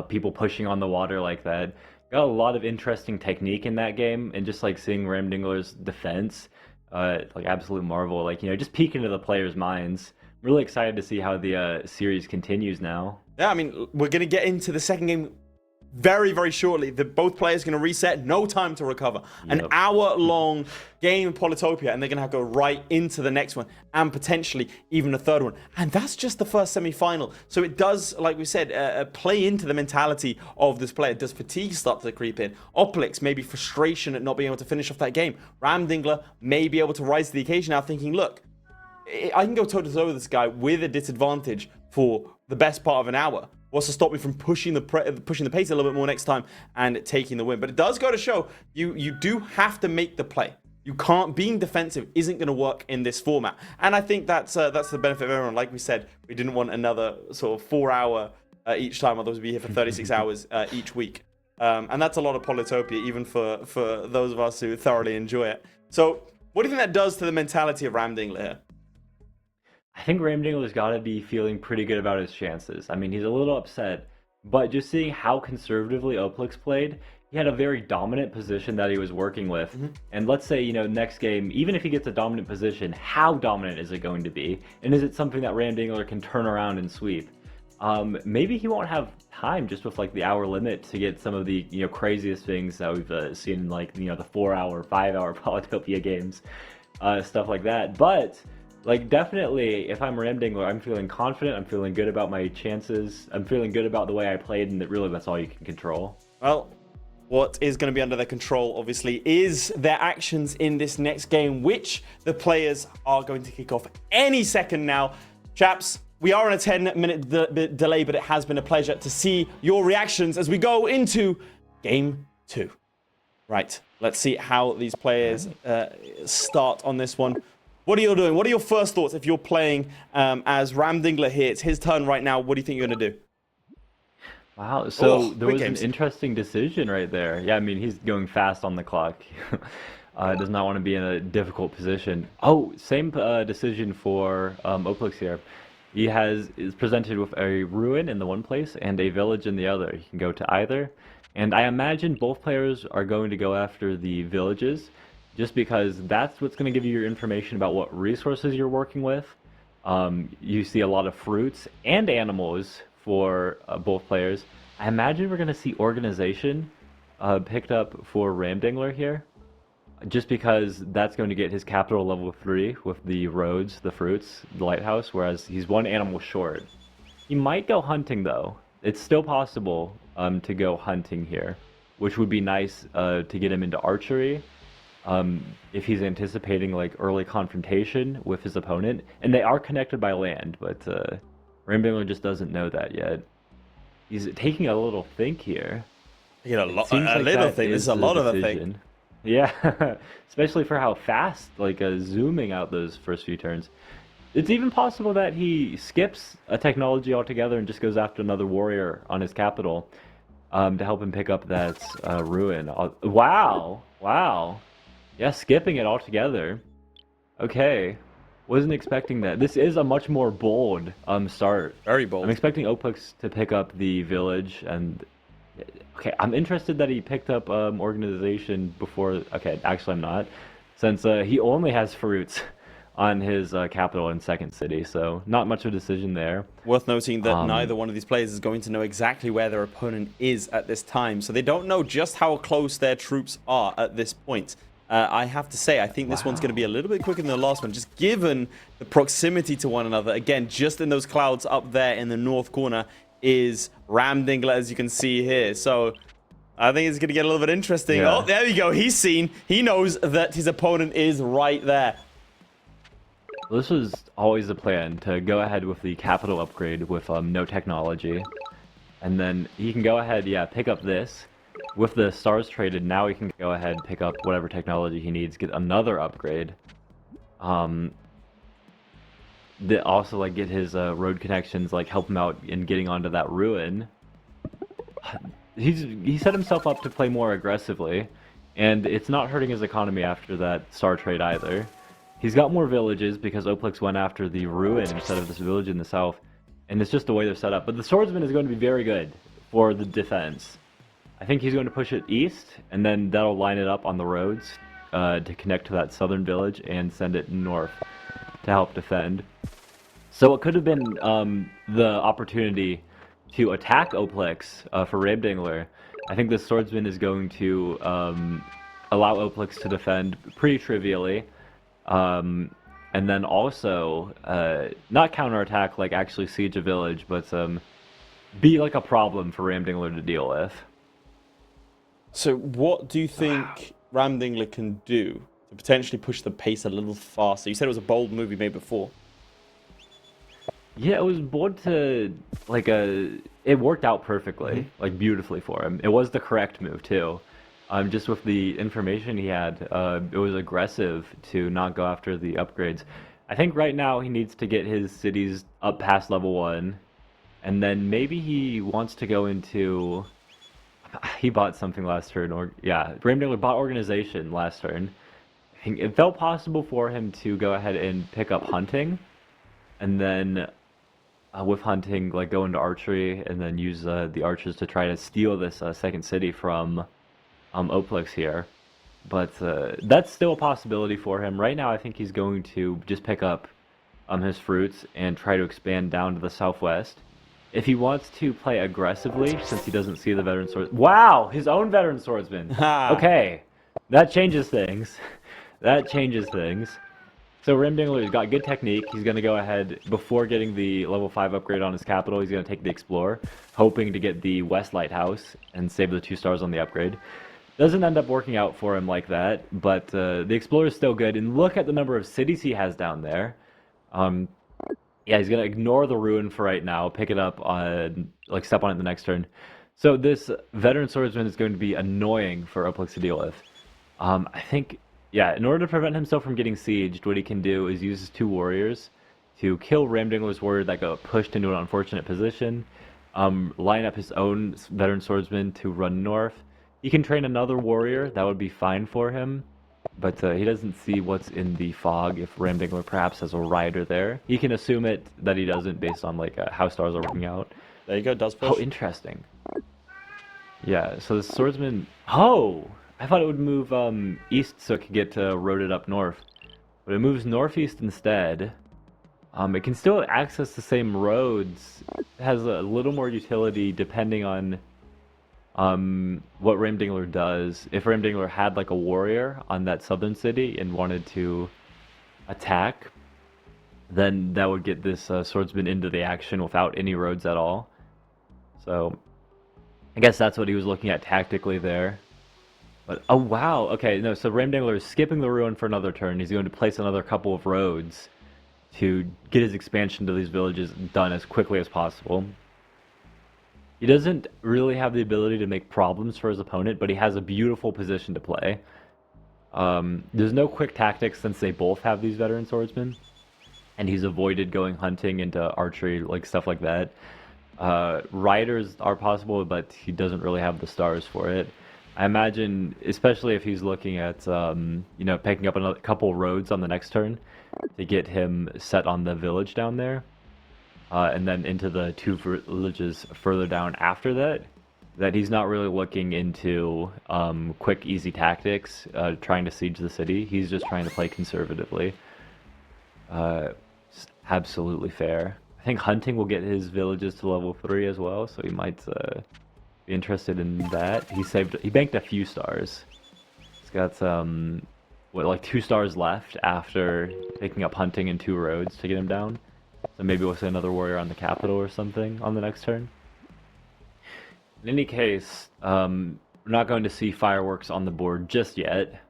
people pushing on the water like that. Got a lot of interesting technique in that game, and just like seeing Ramdingler's defense, like absolute marvel. Like, just peek into the players' minds. I'm really excited to see how the series continues now. Yeah, I mean, we're going to get into the second game very, very shortly, both players going to reset, no time to recover. An Yep. hour-long game of Polytopia, and they're going to have to go right into the next one, and potentially even a third one. And that's just the first semi-final. So it does, like we said, play into the mentality of this player. Does fatigue start to creep in? Oplix, maybe frustration at not being able to finish off that game. Ramdingler may be able to rise to the occasion now, thinking, look, I can go toe-to-toe with this guy with a disadvantage for the best part of an hour. What's to stop me from pushing the pace a little bit more next time and taking the win? But it does go to show you do have to make the play. You can't. Being defensive isn't going to work in this format, and I think that's the benefit of everyone. Like we said, we didn't want another sort of 4-hour each time. Otherwise, we'd be here for 36 hours each week, and that's a lot of Polytopia, even for those of us who thoroughly enjoy it. So, what do you think that does to the mentality of Ramdingler here? I think Ramdingler's got to be feeling pretty good about his chances. I mean, he's a little upset, but just seeing how conservatively Oplix played, he had a very dominant position that he was working with. And let's say, next game, even if he gets a dominant position, how dominant is it going to be? And is it something that Ramdingler can turn around and sweep? Maybe he won't have time just with like the hour limit to get some of the craziest things that we've seen in like the 4-hour, 5-hour Polytopia games, stuff like that. But like, definitely, if I'm Ramdingler, I'm feeling confident, I'm feeling good about my chances, I'm feeling good about the way I played, and that really that's all you can control. Well, what is going to be under their control, obviously, is their actions in this next game, which the players are going to kick off any second now. Chaps, we are on a 10-minute delay, but it has been a pleasure to see your reactions as we go into Game 2. Right, let's see how these players start on this one. What are you doing? What are your first thoughts if you're playing as Ramdingler here? It's his turn right now. What do you think you're going to do? Wow, so there was an interesting decision right there. Yeah, I mean, he's going fast on the clock. Does not want to be in a difficult position. Oh, same decision for Oplix here. He is presented with a ruin in the one place and a village in the other. He can go to either. And I imagine both players are going to go after the villages, just because that's what's going to give you your information about what resources you're working with. You see a lot of fruits and animals for both players. I imagine we're going to see organization picked up for Ramdingler here, just because that's going to get his capital level 3 with the roads, the fruits, the lighthouse, whereas he's one animal short. He might go hunting though. It's still possible to go hunting here, which would be nice to get him into archery. If he's anticipating like early confrontation with his opponent, and they are connected by land, but Ramdingler just doesn't know that yet. He's taking a little think here. A little thing. There's a lot of a thing. Yeah, especially for how fast, like zooming out those first few turns. It's even possible that he skips a technology altogether and just goes after another warrior on his capital to help him pick up that ruin. Wow. Yeah, skipping it altogether. Okay. Wasn't expecting that. This is a much more bold start. Very bold. I'm expecting Oplix to pick up the village, and okay, I'm interested that he picked up organization before. Okay, actually I'm not, since he only has fruits on his capital and second city, so not much of a decision there. Worth noting that neither one of these players is going to know exactly where their opponent is at this time, so they don't know just how close their troops are at this point. I have to say, I think this one's going to be a little bit quicker than the last one, just given the proximity to one another. Again, just in those clouds up there in the north corner is Ramdingler, as you can see here. So I think it's going to get a little bit interesting. Yeah. Oh, there we go. He's seen. He knows that his opponent is right there. This was always the plan, to go ahead with the capital upgrade with no technology. And then he can go ahead, pick up this. With the stars traded, now he can go ahead and pick up whatever technology he needs, get another upgrade. Also, like, get his road connections, like, help him out in getting onto that ruin. He set himself up to play more aggressively, and it's not hurting his economy after that star trade either. He's got more villages because Oplix went after the ruin instead of this village in the south, and it's just the way they're set up. But the swordsman is going to be very good for the defense. I think he's going to push it east, and then that'll line it up on the roads to connect to that southern village and send it north to help defend. So it could have been the opportunity to attack Oplix for Ramdingler. I think the swordsman is going to allow Oplix to defend pretty trivially. And then also, not counterattack, like actually siege a village, but be like a problem for Ramdingler to deal with. So what do you think Ramdingler can do to potentially push the pace a little faster? You said it was a bold move he made before. Yeah, it was bold to, like, it worked out perfectly, like, beautifully for him. It was the correct move, too. Just with the information he had, it was aggressive to not go after the upgrades. I think right now he needs to get his cities up past level 1, and then maybe he wants to go into... He bought something last turn, or yeah, Ramdingler bought Organization last turn. It felt possible for him to go ahead and pick up Hunting, and then with Hunting, like go into Archery, and then use the archers to try to steal this second city from Oplix here. But that's still a possibility for him. Right now, I think he's going to just pick up his fruits and try to expand down to the southwest. If he wants to play aggressively, since he doesn't see the veteran swordsman... Wow! His own veteran swordsman! Okay, that changes things. That changes things. So Ramdingler's got good technique. He's going to go ahead, before getting the level 5 upgrade on his capital, he's going to take the Explorer, hoping to get the West Lighthouse and save the 2 stars on the upgrade. Doesn't end up working out for him like that, but the Explorer is still good. And look at the number of cities he has down there. Yeah, he's going to ignore the Ruin for right now, pick it up on, like, step on it the next turn. So this veteran swordsman is going to be annoying for Oplix to deal with. I think, yeah, in order to prevent himself from getting sieged, what he can do is use his 2 warriors to kill Ramdingler's warrior that got pushed into an unfortunate position, line up his own veteran swordsman to run north. He can train another warrior, that would be fine for him. But he doesn't see what's in the fog if Ramdingler perhaps has a rider there. He can assume it that he doesn't based on like how stars are working out. There you go, does push. Oh, interesting. Yeah, so the swordsman... Oh! I thought it would move east so it could get roaded up north. But it moves northeast instead. It can still access the same roads. It has a little more utility depending on... what Ramdingler does. If Ramdingler had like a warrior on that southern city and wanted to attack, then that would get this swordsman into the action without any roads at all. So I guess that's what he was looking at tactically there. But oh wow, okay, no, so Ramdingler is skipping the Ruin for another turn. He's going to place another couple of roads to get his expansion to these villages done as quickly as possible. He doesn't really have the ability to make problems for his opponent, but he has a beautiful position to play. There's no quick tactics since they both have these veteran swordsmen, and he's avoided going hunting into archery, like stuff like that. Riders are possible, but he doesn't really have the stars for it. I imagine, especially if he's looking at, you know, picking up another couple roads on the next turn to get him set on the village down there. And then into the 2 villages further down after that, that he's not really looking into quick, easy tactics, trying to siege the city. He's just trying to play conservatively. Absolutely fair. I think hunting will get his villages to level 3 as well, so he might be interested in that. He banked a few stars. He's got what, like 2 stars left after picking up hunting and 2 roads to get him down. So maybe we'll see another warrior on the capital or something on the next turn. In any case, we're not going to see fireworks on the board just yet.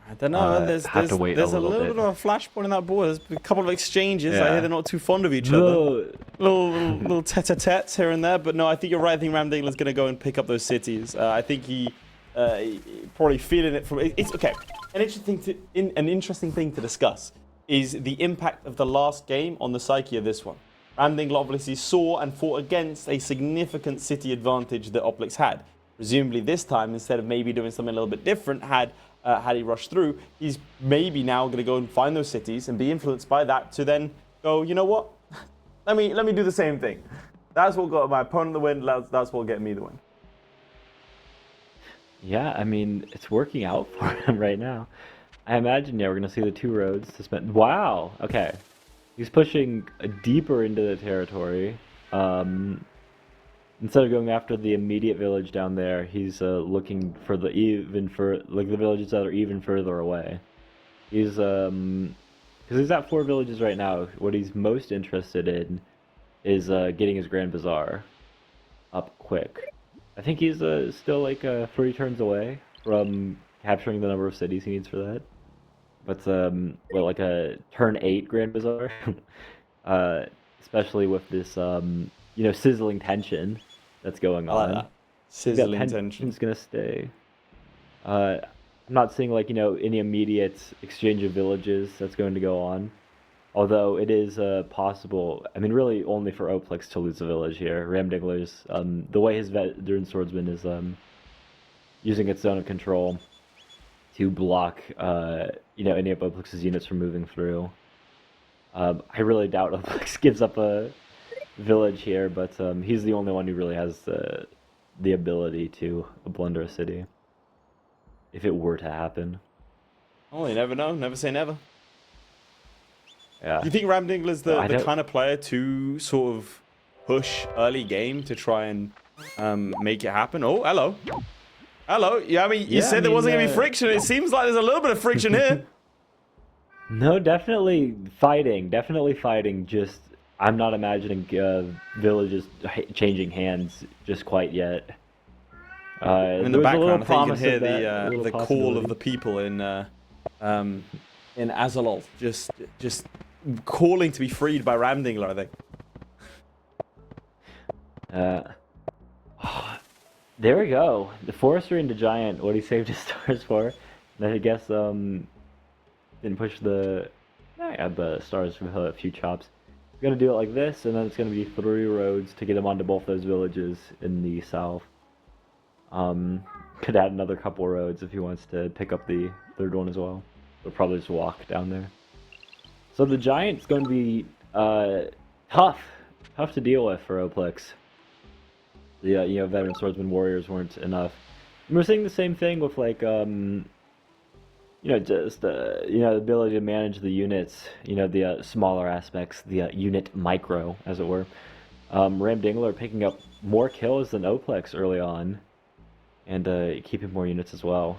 I don't know. There's a little bit bit of a flashpoint in that board. There's a couple of exchanges. Yeah. I hear they're not too fond of each other. Little tete-a-tetes here and there. But no, I think you're right. I think Ramdingler's going to go and pick up those cities. I think he probably feeling it from... It's okay. An interesting thing to discuss is the impact of the last game on the psyche of this one. Ramdingler obviously saw and fought against a significant city advantage that Oplix had. Presumably this time, instead of maybe doing something a little bit different, had he rushed through, he's maybe now going to go and find those cities and be influenced by that to then go, you know what? let me do the same thing. That's what got my opponent the win. That's what get me the win. Yeah, I mean, it's working out for him right now. I imagine, yeah, we're going to see the 2 roads to spend... Wow! Okay. He's pushing deeper into the territory. instead of going after the immediate village down there, he's looking for the the villages that are even further away. He's because he's at 4 villages right now. What he's most interested in is getting his Grand Bazaar up quick. I think he's still like 3 turns away from capturing the number of cities he needs for that. But well, like a turn 8 Grand Bazaar, especially with this sizzling tension that's going I like on. that. Sizzling tension. Tension's gonna stay. I'm not seeing like any immediate exchange of villages that's going to go on. Although it is possible, I mean, really only for Oplix to lose a village here. Ramdingler's, the way his veteran swordsman is using its zone of control to block, any of Oplix's units from moving through. I really doubt Oplix gives up a village here, but he's the only one who really has the ability to blunder a city, if it were to happen. Oh, you never know. Never say never. Yeah. Do you think Ramdingler's the kind of player to sort of push early game to try and make it happen? Oh, hello. Hello. Yeah, I mean, you said there wasn't going to be friction. It seems like there's a little bit of friction here. No, definitely fighting. Definitely fighting. Just, I'm not imagining villages changing hands just quite yet. In the background, I think you can hear the call of the people in Azalol, just calling to be freed by Ramdingler, I think. There we go. The forestry into giant. What he saved his stars for. And I guess didn't push the. I had the stars with a few chops. He's gonna do it like this, and then it's gonna be 3 roads to get him onto both those villages in the south. Could add another couple roads if he wants to pick up the 3rd one as well. He'll probably just walk down there. So the giant's going to be tough to deal with for Oplix. The veteran swordsman warriors weren't enough. And we're seeing the same thing with like the ability to manage the units. The smaller aspects, the unit micro, as it were. Ramdingler picking up more kills than Oplix early on, and keeping more units as well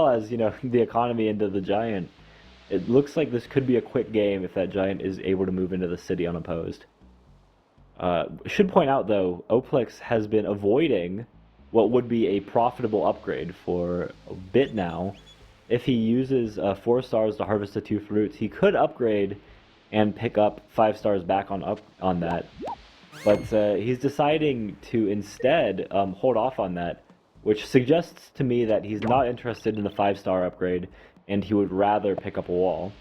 as the economy into the giant. It looks like this could be a quick game if that giant is able to move into the city unopposed. Should point out though, Oplix has been avoiding what would be a profitable upgrade for a bit now. If he uses 4 stars to harvest the 2 fruits, he could upgrade and pick up 5 stars back on that. But he's deciding to instead hold off on that, which suggests to me that he's not interested in the 5-star upgrade, and he would rather pick up a wall.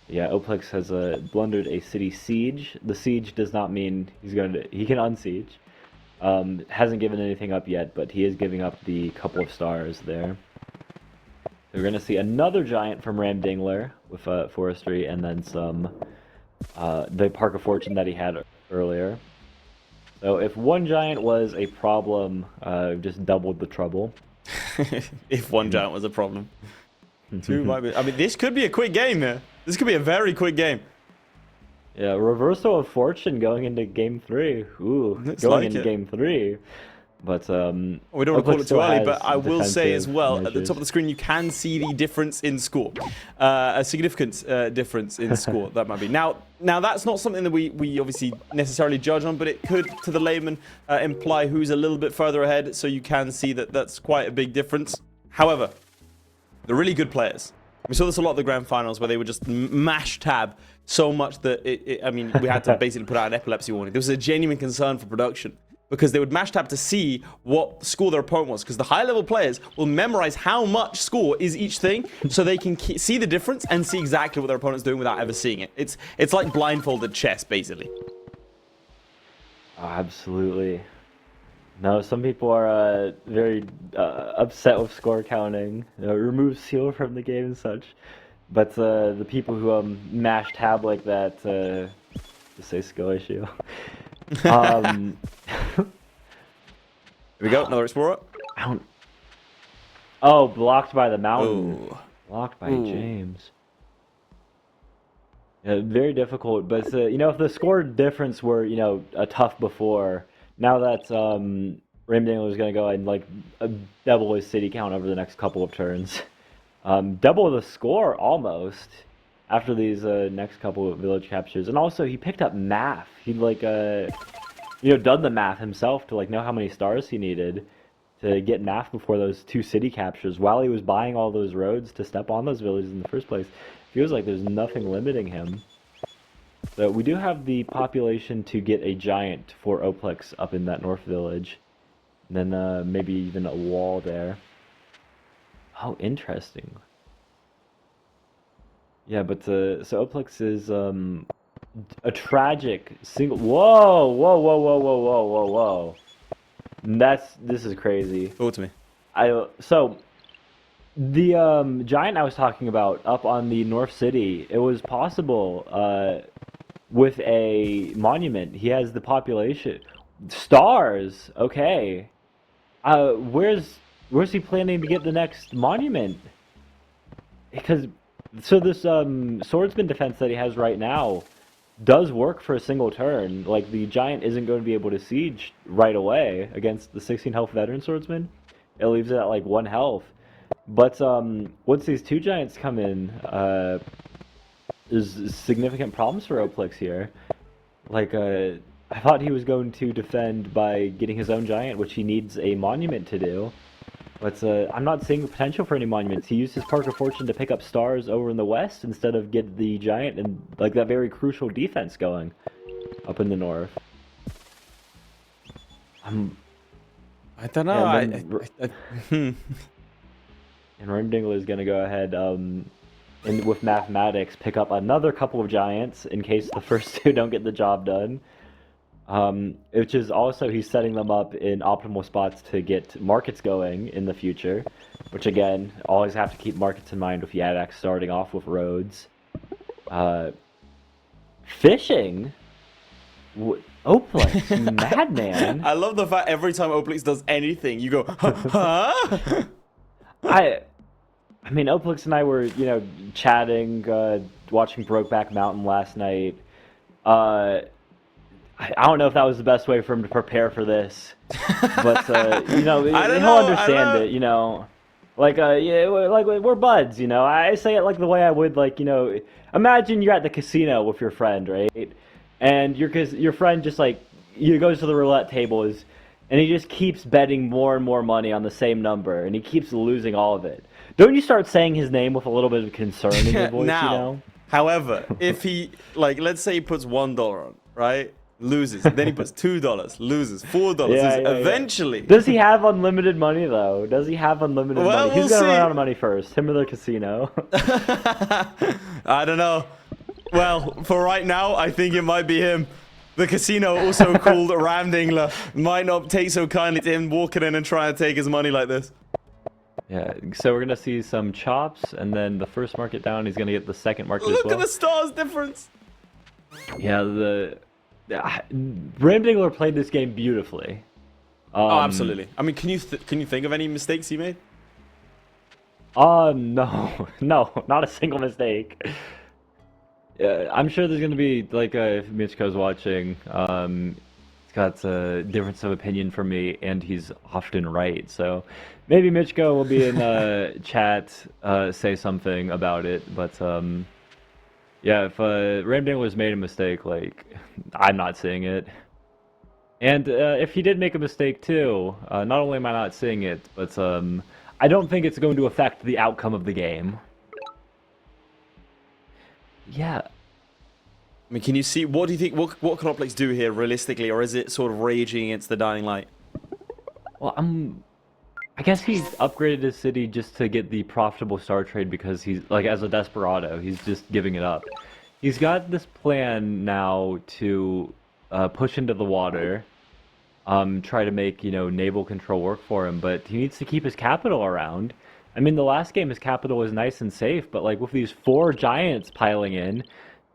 Yeah, Oplix has blundered a city siege. The siege does not mean he can unsiege. Hasn't given anything up yet, but he is giving up the couple of stars there. We're going to see another giant from Ramdingler with forestry, and then some the Park of Fortune that he had earlier. So if one giant was a problem, just doubled the trouble. If one giant was a problem. 2 might be. I mean, this could be a quick game here. This could be a very quick game. Yeah, reversal of fortune going into game 3. Ooh, going into game 3. But we don't want to call it too early, but I will say as well, at the top of the screen, you can see the difference in score. A significant difference in score, that might be. Now that's not something that we obviously necessarily judge on, but it could, to the layman, imply who's a little bit further ahead, so you can see that that's quite a big difference. However, the really good players, we saw this a lot at the grand finals, where they would just mash tab so much that I mean, we had to basically put out an epilepsy warning. There was a genuine concern for production, because they would mash tab to see what score their opponent was, because the high level players will memorize how much score is each thing, so they can see the difference and see exactly what their opponent's doing without ever seeing it. It's like blindfolded chess, basically. Oh, absolutely. No, some people are very upset with score counting. Remove seal from the game and such. But the people who mash tab like that, just say skill issue. Here we go, another explorer. Oh, blocked by the mountain. Ooh. Blocked by James. Yeah, very difficult, but if the score difference were a tough before, now that Ramdingler is going to go and like double his city count over the next couple of turns. Double the score almost after these next couple of village captures. And also he picked up math. He'd like done the math himself to like know how many stars he needed to get math before those 2 city captures while he was buying all those roads to step on those villages in the first place. Feels like there's nothing limiting him. So we do have the population to get a giant for Oplix up in that north village. And then maybe even a wall there. Oh, interesting. Yeah, but so Oplix is a tragic single. Whoa, whoa, whoa, whoa, whoa, whoa, whoa, whoa. This is crazy. Talk to me. So the giant I was talking about up on the North City, it was possible with a monument. He has the population stars. Okay, where's he planning to get the next monument? Because so this swordsman defense that he has right now does work for a single turn. Like the giant isn't going to be able to siege right away against the 16 health veteran swordsman. It leaves it at like 1 health. But once these 2 giants come in, there's significant problems for Oplix here. Like I thought he was going to defend by getting his own giant, which he needs a monument to do. But I'm not seeing the potential for any monuments. He used his Park of Fortune to pick up stars over in the west instead of get the giant and like that very crucial defense going up in the north. I don't know. And Ramdingler is going to go ahead and with mathematics pick up another couple of giants in case the first 2 don't get the job done. Which is also he's setting them up in optimal spots to get markets going in the future, which again always have to keep markets in mind with Yadakk starting off with roads. Fishing, Oplix, madman. I love the fact every time Oplix does anything, you go, huh? I mean, Oplix and I were chatting, watching Brokeback Mountain last night. I don't know if that was the best way for him to prepare for this, but he'll understand it. Like we're buds. I say it like the way I would imagine you're at the casino with your friend, right? And your friend just goes to the roulette tables, and he just keeps betting more and more money on the same number, and he keeps losing all of it. Don't you start saying his name with a little bit of concern in your voice? Now, however, if he let's say he puts $1 on, right? Loses. Then he puts $2, loses $4. Eventually. Yeah. Does he have unlimited money though? Does he have unlimited money? He's gonna run out of money first. Him or the casino. I don't know. Well, for right now, I think it might be him. The casino, also called Ramdingler, might not take so kindly to him walking in and trying to take his money like this. Yeah, so we're gonna see some chops, and then the first market down, he's gonna get the second market as well. Look at the stars difference. Yeah, Ramdingler played this game beautifully. Oh, absolutely. I mean, can you think of any mistakes he made? No, not a single mistake. I'm sure there's gonna be if Michko's watching, he's got a difference of opinion from me, and he's often right. So maybe Michko will be in chat, say something about it. But yeah, if Ramdingler's made a mistake, I'm not seeing it. And if he did make a mistake too, not only am I not seeing it, but I don't think it's going to affect the outcome of the game. Yeah. I mean, can you see, what do you think, what can Oplix do here realistically, or is it sort of raging against the dying light? Well, I guess he's upgraded his city just to get the profitable star trade because he's, as a desperado, he's just giving it up. He's got this plan now to push into the water, try to make, naval control work for him, but he needs to keep his capital around. I mean, the last game his capital was nice and safe, but with these 4 giants piling in,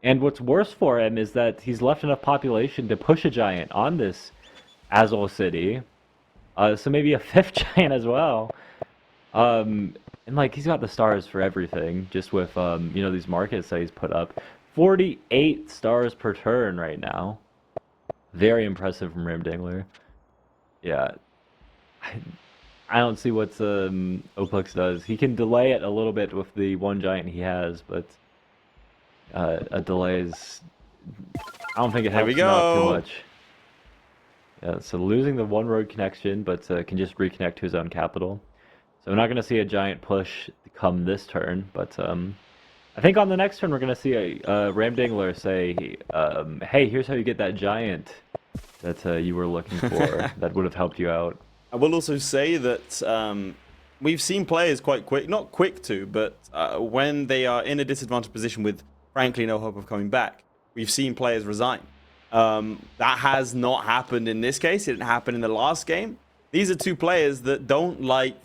and what's worse for him is that he's left enough population to push a giant on this Azul city. So maybe a 5th giant as well. And he's got the stars for everything, just with these markets that he's put up. 48 stars per turn right now. Very impressive from Ramdingler. Yeah, I, I don't see what Oplex does. He can delay it a little bit with the one giant he has, but a delay is. I don't think it Here we helps him out too go. much. Yeah, so losing the one road connection, but can just reconnect to his own capital. So we're not going to see a giant push come this turn, but I think on the next turn we're going to see a Ramdingler say, "Hey, here's how you get that giant that you were looking for. That would have helped you out." I will also say that we've seen players quite quick, not quick to, but when they are in a disadvantaged position with, frankly, no hope of coming back, we've seen players resign. That has not happened in this case. It didn't happen in the last game. These are two players that don't like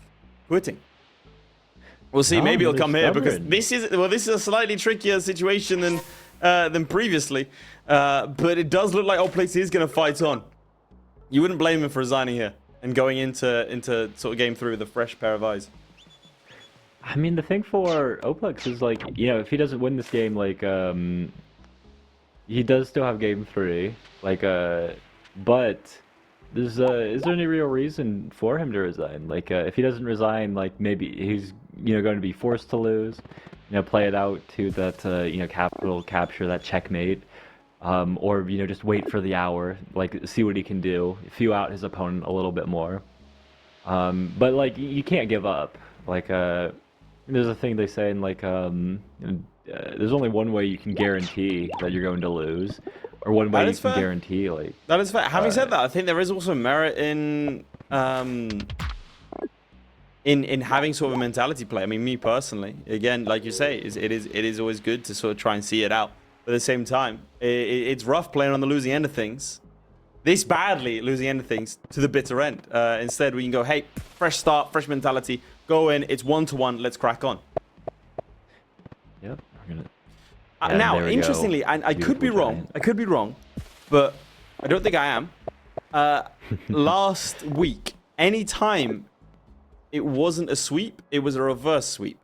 quitting. We'll see. No, Maybe it'll they're come here because stubborn. this is a slightly trickier situation than previously. But it does look like Oplix is going to fight on. You wouldn't blame him for resigning here and going into sort of game 3 with a fresh pair of eyes. I mean, the thing for Oplex is like, if he doesn't win this game, like, he does still have game 3, like, but is there any real reason for him to resign? Like, if he doesn't resign, like, maybe he's, going to be forced to lose, play it out to that, capital capture, that checkmate, or, just wait for the hour, like, see what he can do, few out his opponent a little bit more. But, like, you can't give up. Like, there's a thing they say in, like, there's only one way you can guarantee that you're going to lose, or one way you can guarantee, like... That is fair. Having said that, I think there is also merit in having sort of a mentality play. I mean, me personally, again, like you say, it is always good to sort of try and see it out. But at the same time, it's rough playing on the losing end of things. This badly losing end of things to the bitter end. Instead, we can go, hey, fresh start, fresh mentality, go in, it's 1-1, let's crack on. Yep, we're gonna... Now, interestingly, and I could be wrong, but I don't think I am. Last week, anytime it wasn't a sweep, it was a reverse sweep.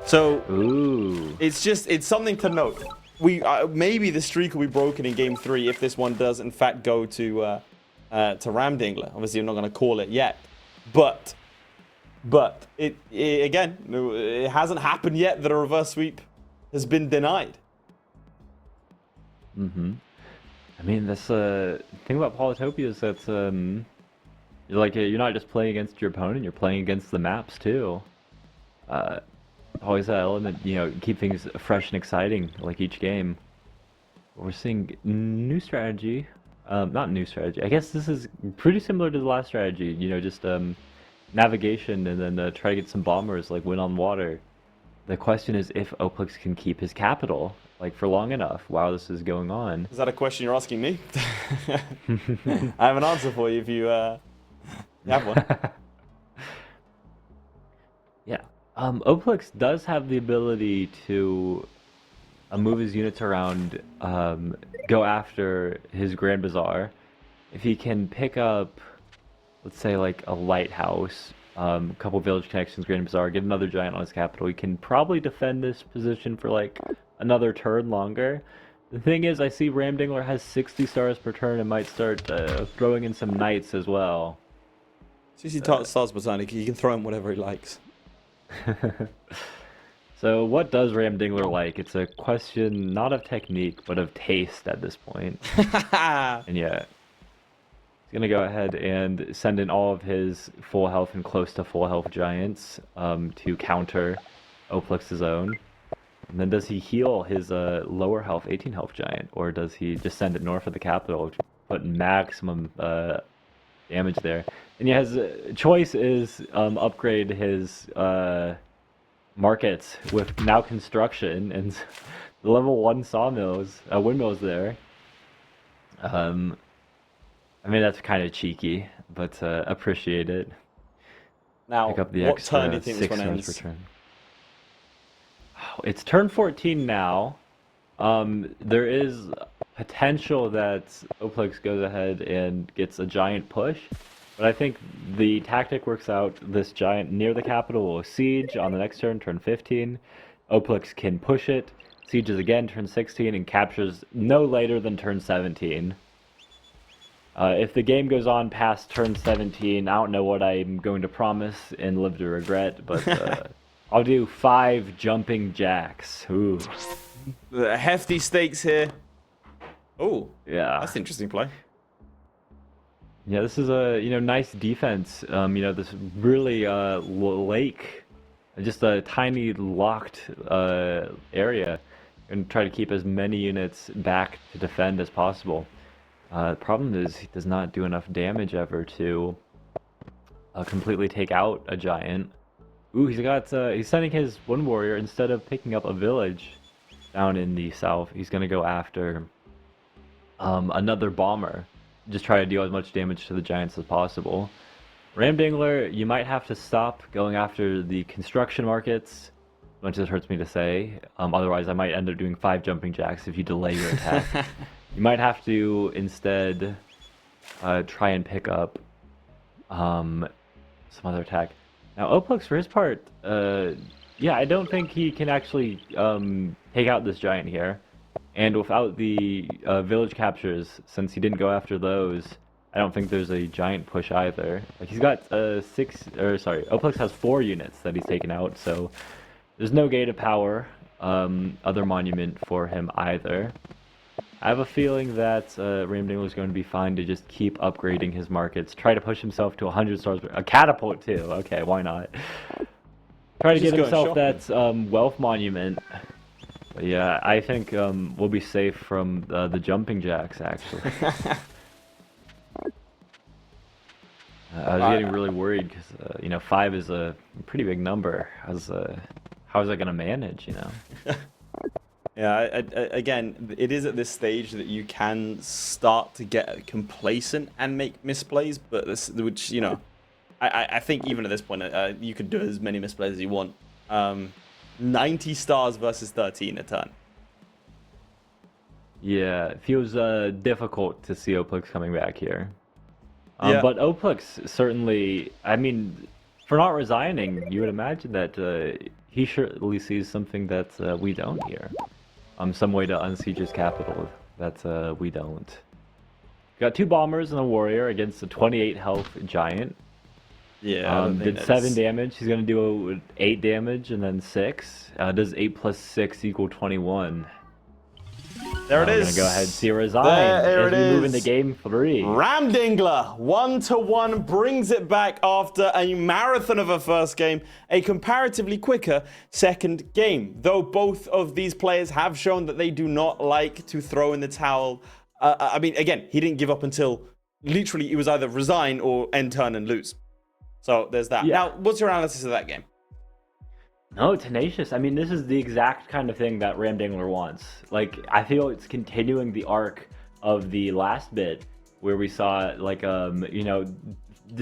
So Ooh. it's something to note. Maybe the streak will be broken in game 3 if this one does in fact go to Ramdingler. Obviously, I'm not going to call it yet, but again, it hasn't happened yet that a reverse sweep has been denied. Mm-hmm. I mean, this thing about Polytopia is that you're not just playing against your opponent; you're playing against the maps too. Always that element, keep things fresh and exciting, like each game. We're seeing new strategy, not new strategy. I guess this is pretty similar to the last strategy. Just navigation and then try to get some bombers, like win on water. The question is if Oplix can keep his capital, like, for long enough while this is going on. Is that a question you're asking me? I have an answer for you if you have one. Yeah. Oplix does have the ability to move his units around, go after his Grand Bazaar. If he can pick up, let's say, like a lighthouse, a couple village connections, Grand Bazaar, get another giant on his capital, he can probably defend this position for like another turn longer. The thing is, I see Ramdingler has 60 stars per turn and might start throwing in some knights as well. As soon as he starts Botanic, he can throw him whatever he likes. So what does Ramdingler like? It's a question not of technique, but of taste at this point. And yeah, he's going to go ahead and send in all of his full health and close to full health giants to counter Oplix's own. And then does he heal his lower health 18 health giant, or does he just send it north of the capital, put maximum damage there? And yeah, his choice is upgrade his markets with now construction and the level 1 sawmills, windmills there. I mean, that's kind of cheeky, but appreciate it. Now, pick up the what extra turn do you think 6 this one turns per ends? turn. It's turn 14 now. There is potential that Oplix goes ahead and gets a giant push, but I think the tactic works out. This giant near the capital will siege on the next turn, turn 15. Oplix can push it, sieges again, turn 16, and captures no later than turn 17. If the game goes on past turn 17, I don't know what I'm going to promise and live to regret, but I'll do 5 jumping jacks. Ooh. The hefty stakes here. Oh, Yeah. that's an interesting play. Yeah, this is a nice defense. This really lake, just a tiny locked area, and try to keep as many units back to defend as possible. The problem is he does not do enough damage ever to completely take out a giant. Ooh, he's sending his one warrior instead of picking up a village down in the south. He's gonna go after another bomber. Just try to deal as much damage to the giants as possible. Ramdingler, you might have to stop going after the construction markets, as much as it hurts me to say. Otherwise, I might end up doing 5 jumping jacks if you delay your attack. You might have to instead try and pick up some other attack. Now, Oplix, for his part, yeah, I don't think he can actually take out this giant here. And without the village captures, since he didn't go after those, I don't think there's a giant push either. Like, he's got Oplix has 4 units that he's taken out, so there's no gate of power, other monument for him either. I have a feeling that Ramdingler is going to be fine to just keep upgrading his markets, try to push himself to 100 stars, a catapult too, okay, why not? Try to get himself that wealth monument. But yeah, I think we'll be safe from the jumping jacks, actually. I was getting really worried because 5 is a pretty big number. How's I gonna manage? Yeah, again, it is at this stage that you can start to get complacent and make misplays, but which I think even at this point you could do as many misplays as you want. 90 stars versus 13 a turn. Yeah, it feels difficult to see Oplix coming back here. Yeah. But Oplix certainly, I mean, for not resigning, you would imagine that he surely sees something that we don't here. Some way to unsiege his capital that we don't. Got 2 bombers and a warrior against a 28 health giant. Yeah. Did 7 damage. He's gonna do 8 damage and then 6. Does 8 plus 6 equal 21? There it is. I'm gonna go ahead and see a resign There as it we move is. into game 3. Ramdingler 1-1 brings it back after a marathon of a first game, a comparatively quicker second game. Though both of these players have shown that they do not like to throw in the towel. I mean, again, he didn't give up until literally it was either resign or end turn and lose. So there's that. Yeah. Now, what's your analysis of that game? No, tenacious. I mean, this is the exact kind of thing that Ramdingler wants. Like, I feel it's continuing the arc of the last bit where we saw, like, the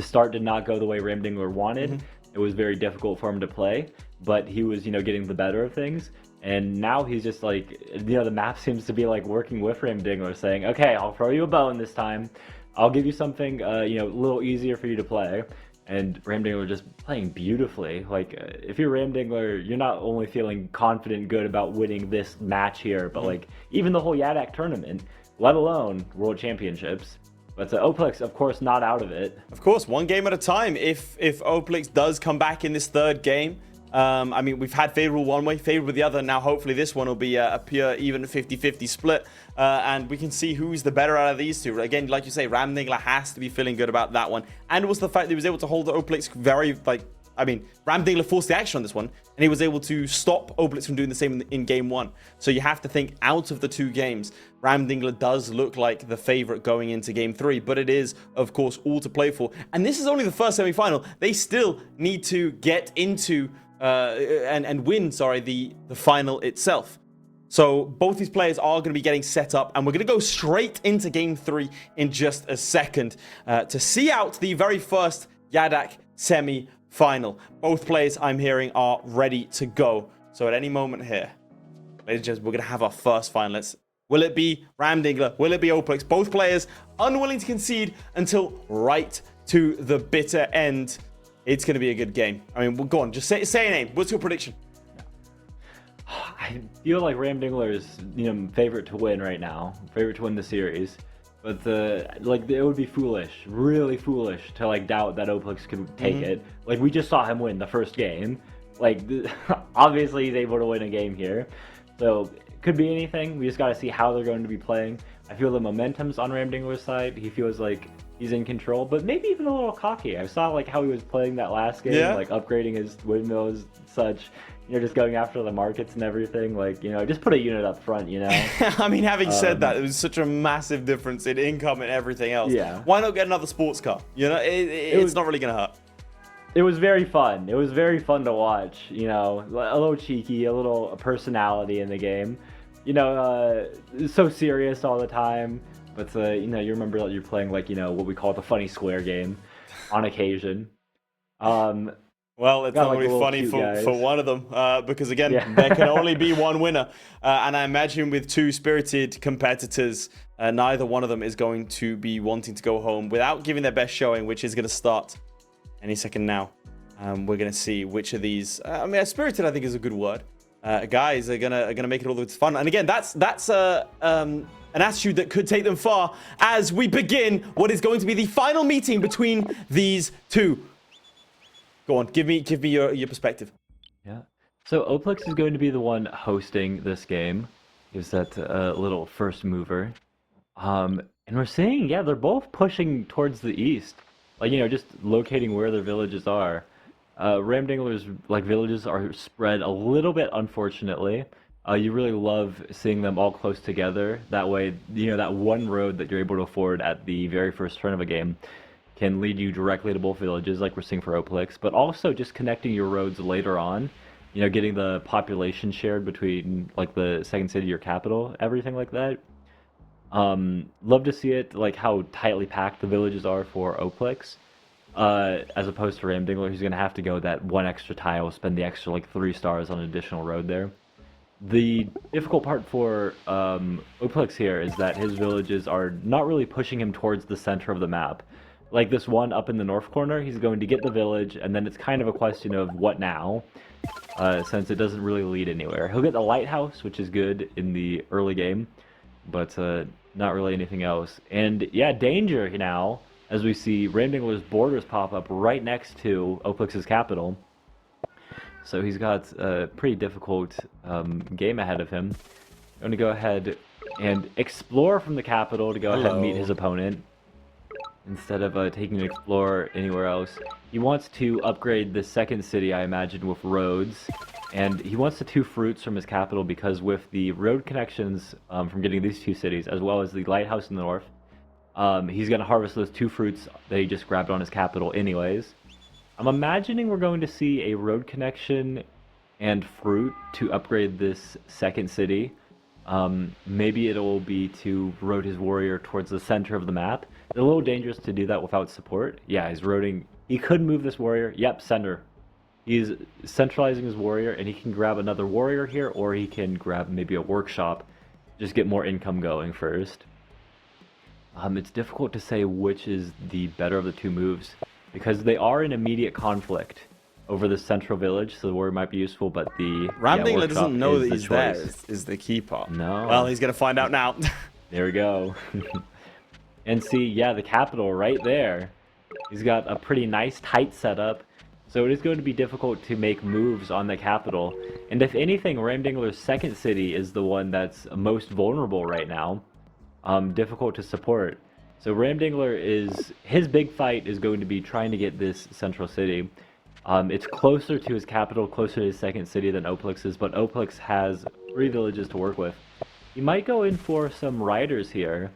start did not go the way Ramdingler wanted. Mm-hmm. It was very difficult for him to play, but he was, getting the better of things. And now he's just like, the map seems to be like working with Ramdingler, saying, okay, I'll throw you a bone this time. I'll give you something, a little easier for you to play. And Ramdingler just playing beautifully. Like, if you're Ramdingler, you're not only feeling confident, good about winning this match here, but like even the whole Yadakk tournament, let alone World Championships. But Oplix, of course, not out of it. Of course, one game at a time. If Oplix does come back in this third game, I mean, we've had favorable one way, favorable the other. Now, hopefully, this one will be a pure even 50-50 split. And we can see who's the better out of these two. Again, like you say, Ramdingler has to be feeling good about that one. And it was the fact that he was able to hold Oplix Ramdingler forced the action on this one, and he was able to stop Oplix from doing the same in game 1. So you have to think out of the 2 games, Ramdingler does look like the favorite going into game 3, but it is, of course, all to play for. And this is only the first semi-final. They still need to get into and win, the final itself. So both these players are going to be getting set up, and we're going to go straight into game 3 in just a second to see out the very first Yadakk semi-final. Both players, I'm hearing, are ready to go. So at any moment here, ladies and gentlemen, we're going to have our first finalists. Will it be Ramdingler? Will it be Oplix? Both players unwilling to concede until right to the bitter end. It's going to be a good game. I mean, well, go on, just say a name. What's your prediction? I feel like Ramdingler is, favorite to win right now, favorite to win the series. But like it would be foolish, really foolish, to like doubt that Oplix could take it. Like we just saw him win the first game. Like obviously he's able to win a game here. So it could be anything. We just got to see how they're going to be playing. I feel the momentum's on Ramdingler's side. He feels like he's in control, but maybe even a little cocky. I saw like how he was playing that last game, like upgrading his windmills, such. Just going after the markets and everything, like, just put a unit up front, I mean, having said that, it was such a massive difference in income and everything else. Yeah. Why not get another sports car? It's not really going to hurt. It was very fun. It was very fun to watch, a little cheeky, a little personality in the game. So serious all the time. But, you remember that you're playing, like, what we call the funny square game on occasion. Well, it's not going to be funny for one of them because, again, there can only be one winner. And I imagine with two spirited competitors, neither one of them is going to be wanting to go home without giving their best showing, which is going to start any second now. We're going to see which of these... spirited, I think, is a good word. Guys are gonna make it all the fun. And again, that's an attitude that could take them far as we begin what is going to be the final meeting between these two. Go on, give me your perspective. Yeah. So Oplix is going to be the one hosting this game. Gives that little first mover. And we're seeing, they're both pushing towards the east. Like, just locating where their villages are. Ramdingler's villages are spread a little bit, unfortunately. You really love seeing them all close together. That way, that one road that you're able to afford at the very first turn of a game can lead you directly to both villages, like we're seeing for Oplix, but also just connecting your roads later on, getting the population shared between, like, the second city, your capital, everything like that. Love to see it, like, how tightly packed the villages are for Oplix, as opposed to Ramdingler, who's going to have to go that one extra tile, spend the extra, like, 3 stars on an additional road there. The difficult part for Oplix here is that his villages are not really pushing him towards the center of the map. Like this one up in the north corner, he's going to get the village, and then it's kind of a question of what now, since it doesn't really lead anywhere. He'll get the lighthouse, which is good in the early game, but not really anything else. And danger now, as we see Ramdingler's borders pop up right next to Oplix's capital. So he's got a pretty difficult game ahead of him. I'm going to go ahead and explore from the capital to go ahead and meet his opponent. Instead of taking an explorer anywhere else. He wants to upgrade the second city, I imagine, with roads. And he wants the 2 fruits from his capital because with the road connections from getting these 2 cities, as well as the lighthouse in the north, he's going to harvest those 2 fruits that he just grabbed on his capital anyways. I'm imagining we're going to see a road connection and fruit to upgrade this second city. Maybe it'll be to road his warrior towards the center of the map. It's a little dangerous to do that without support. Yeah, he's roading. He could move this warrior. Yep, center. He's centralizing his warrior, and he can grab another warrior here, or he can grab maybe a workshop. Just get more income going first. It's difficult to say which is the better of the 2 moves, because they are in immediate conflict over the central village, so the warrior might be useful, but the Ramdingler doesn't know that he's there, is the key part. No. Well, he's going to find out now. There we go. And see, the capital right there. He's got a pretty nice, tight setup, so it is going to be difficult to make moves on the capital. And if anything, Ramdingler's second city is the one that's most vulnerable right now. Difficult to support. So Ramdingler his big fight is going to be trying to get this central city. It's closer to his capital, closer to his second city than Oplix is, but Oplix has 3 villages to work with. He might go in for some riders here,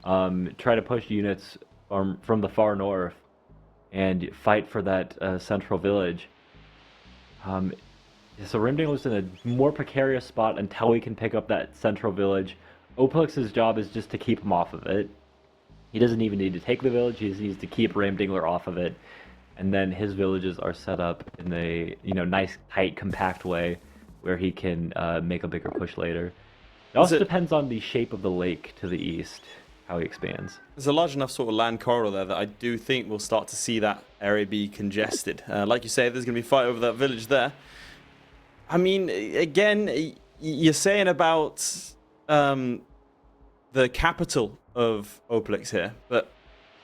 try to push units from the far north, and fight for that central village. So Ramdingler's in a more precarious spot until he can pick up that central village. Oplix's job is just to keep him off of it. He doesn't even need to take the village, he just needs to keep Ramdingler off of it. And then his villages are set up in a nice, tight, compact way where he can make a bigger push later. It also depends on the shape of the lake to the east, how he expands. There's a large enough sort of land corridor there that I do think we'll start to see that area be congested. Like you say, there's going to be a fight over that village there. I mean, again, you're saying about the capital of Oplix here, but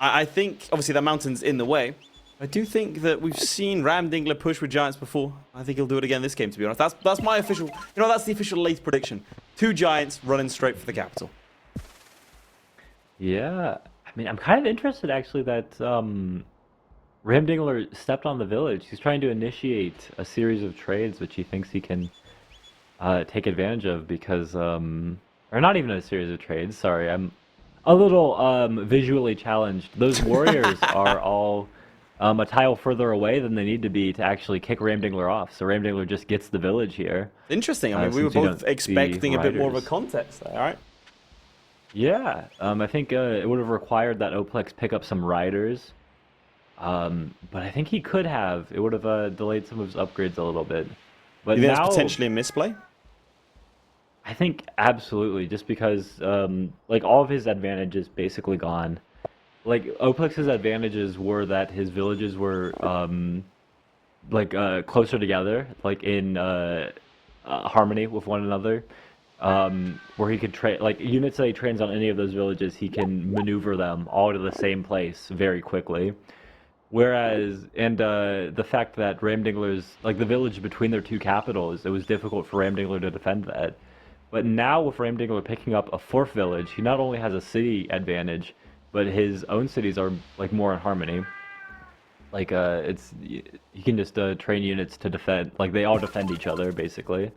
I think obviously that mountain's in the way. I do think that we've seen Ramdingler push with giants before. I think he'll do it again this game, to be honest. That's my official, that's the official late prediction. 2 giants running straight for the capital. Yeah, I mean, I'm kind of interested actually that Ramdingler stepped on the village. He's trying to initiate a series of trades which he thinks he can take advantage of because, or not even a series of trades. Sorry, I'm a little visually challenged. Those warriors are all a tile further away than they need to be to actually kick Ramdingler off. So Ramdingler just gets the village here. Interesting. I mean, we were both expecting a bit more of a context there, all right? Yeah, I think it would have required that Oplix pick up some riders. But I think he could have. It would have delayed some of his upgrades a little bit. But You think now, that's potentially a misplay? I think absolutely, just because like all of his advantages basically gone. Like Oplix's advantages were that his villages were closer together, like in harmony with one another, where he could train like units that he trains on any of those villages, he can maneuver them all to the same place very quickly. Whereas, and the fact that Ramdingler's like the village between their 2 capitals, it was difficult for Ramdingler to defend that. But now with Ramdingler picking up a 4th village, he not only has a city advantage, but his own cities are like more in harmony. Like he can just train units to defend, like they all defend each other basically.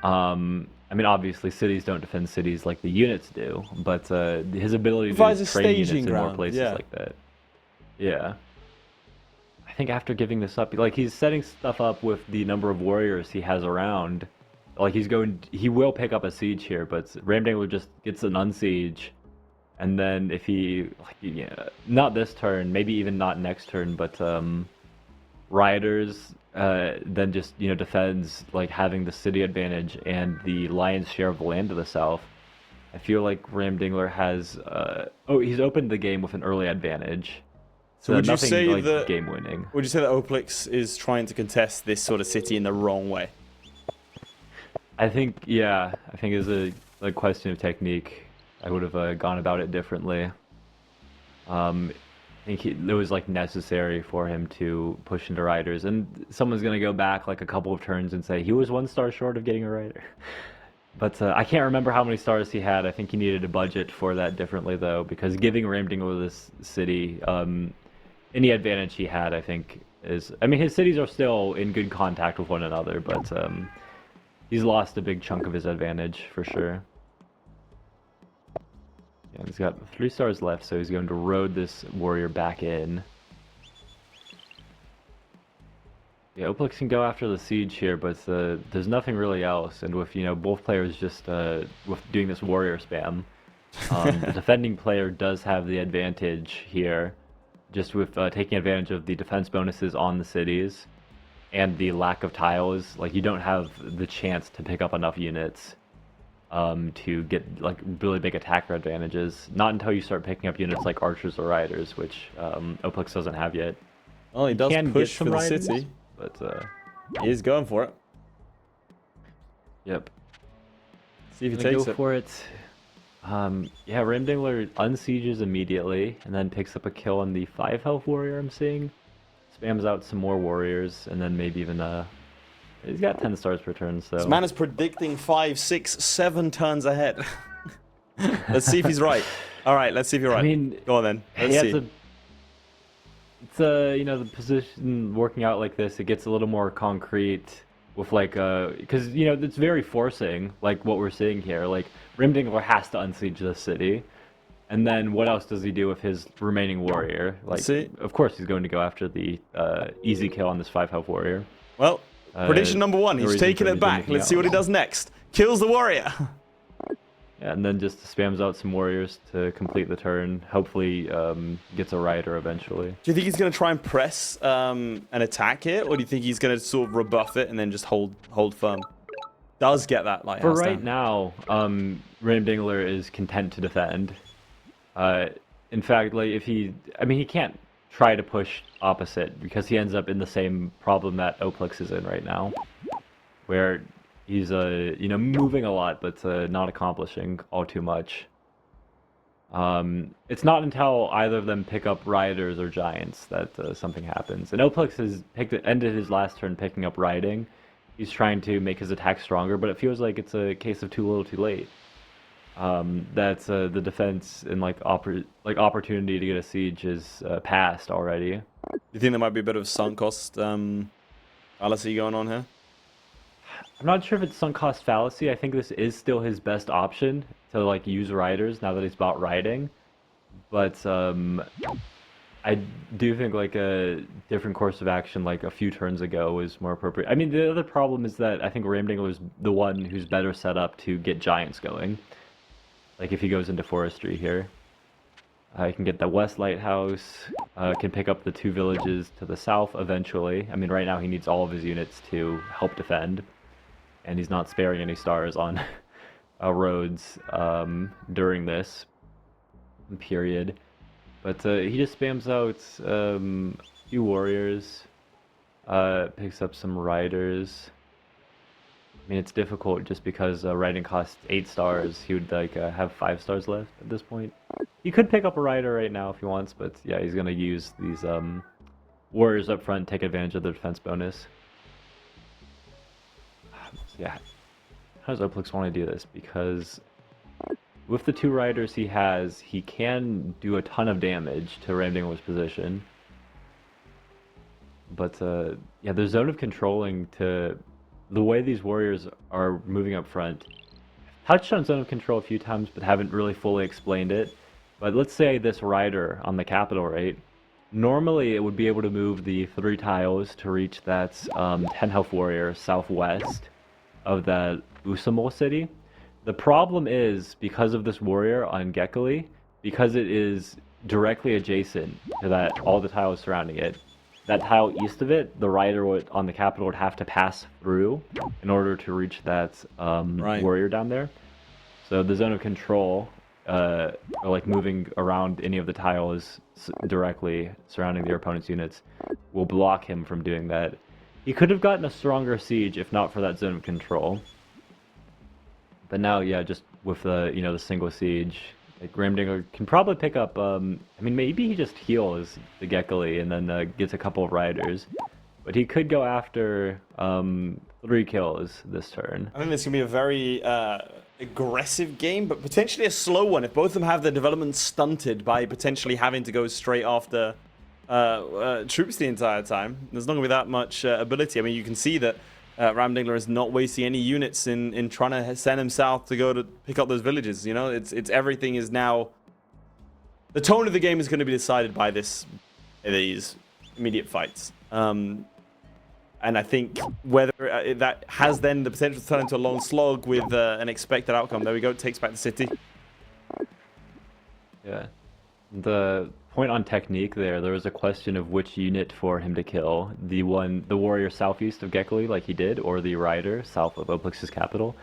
I mean, obviously cities don't defend cities like the units do, but his ability to train units in more places like that. Yeah. I think after giving this up, like he's setting stuff up with the number of warriors he has around. Like he will pick up a siege here, but Ramdingler just gets an unsiege. And then if he, not this turn, maybe even not next turn, but riders, then just, defends, like, having the city advantage and the lion's share of the land to the south. I feel like Ramdingler has, he's opened the game with an early advantage. So would nothing, you say like, that game winning. Would you say that Oplix is trying to contest this sort of city in the wrong way? I think it's a question of technique. I would have gone about it differently. I think it was like necessary for him to push into riders, and someone's gonna go back like a couple of turns and say he was 1 star short of getting a rider. But I can't remember how many stars he had. I think he needed a budget for that differently though, because giving Ramdingler this city, any advantage he had, I think is. I mean, his cities are still in good contact with one another, but he's lost a big chunk of his advantage for sure. Yeah, he's got 3 stars left, so he's going to road this warrior back in. Yeah, Oplix can go after the siege here, but there's nothing really else. And with both players just with doing this warrior spam, the defending player does have the advantage here, just with taking advantage of the defense bonuses on the cities and the lack of tiles. Like you don't have the chance to pick up enough units to get like really big attacker advantages. Not until you start picking up units like archers or riders, which Oplix doesn't have yet. Well, he does push for the city, but he's going for it. Yep. See if he takes it. Go for it. Yeah, Ramdingler unsieges immediately and then picks up a kill on the 5 health warrior I'm seeing. Spams out some more warriors and then maybe even he's got 10 stars per turn, so... This man is predicting 5, 6, 7 turns ahead. Let's see if he's right. Alright, let's see if you're right. I mean... Go on then. Let's see. It's the position working out like this, it gets a little more concrete with like, because, it's very forcing, like what we're seeing here. Like, Ramdingler has to unsiege this city. And then what else does he do with his remaining warrior? Like, of course he's going to go after the easy kill on this 5 health warrior. Well... Prediction number 1, he's taking it back. Let's see what he does next. Kills the warrior. Yeah, and then just spams out some warriors to complete the turn. Hopefully gets a rider eventually. Do you think he's going to try and press an attack here? Or do you think he's going to sort of rebuff it and then just hold firm? Does get that lighthouse For right down. now, Ramdingler is content to defend. In fact, like he can't try to push opposite because he ends up in the same problem that Oplix is in right now, where he's moving a lot but not accomplishing all too much. It's not until either of them pick up riders or giants that something happens. And Oplix has ended his last turn picking up riding. He's trying to make his attack stronger, but it feels like it's a case of too little, too late. That's the defense and opportunity to get a siege is passed already. Do you think there might be a bit of sunk cost fallacy going on here? I'm not sure if it's sunk cost fallacy. I think this is still his best option to use riders now that he's bought riding. But I do think a different course of action a few turns ago is more appropriate. I mean, the other problem is that I think Ramdingler is the one who's better set up to get giants going. If he goes into forestry here. He can get the west lighthouse, can pick up the 2 villages to the south eventually. I mean, right now he needs all of his units to help defend. And he's not sparing any stars on roads during this period. But he just spams out a few warriors, picks up some riders. I mean, it's difficult just because riding costs 8 stars. He would have 5 stars left at this point. He could pick up a rider right now if he wants, but yeah, he's gonna use these warriors up front, take advantage of the defense bonus. Yeah, how does Oplix want to do this? Because with the 2 riders he has, he can do a ton of damage to Ramdingler's position. But yeah, the zone of controlling to the way these warriors are moving up front. Touched on zone of control a few times, but haven't really fully explained it. But let's say this rider on the capital, right? Normally it would be able to move the 3 tiles to reach that 10 health warrior southwest of that Usamol city. The problem is, because of this warrior on Gekali, because it is directly adjacent to that all the tiles surrounding it, that tile east of it, the rider on the capital would have to pass through in order to reach that warrior down there. So the zone of control, or moving around any of the tiles directly surrounding their opponent's units, will block him from doing that. He could have gotten a stronger siege if not for that zone of control. But now, yeah, just with the the single siege, Ramdingler can probably pick up. I mean, maybe he just heals the Gekali and then gets a couple of riders, but he could go after 3 kills this turn. I think this can be a very aggressive game, but potentially a slow one if both of them have their development stunted by potentially having to go straight after troops the entire time. There's not going to be that much ability. I mean, you can see that Ramdingler is not wasting any units in trying to send him south to go to pick up those villages. It's everything is now. The tone of the game is going to be decided by these immediate fights. And I think whether that has then the potential to turn into a long slog with an expected outcome. There we go. It takes back the city. Yeah. The point on technique there was a question of which unit for him to kill. The warrior southeast of Gekali, like he did, or the rider south of Oplix's capital.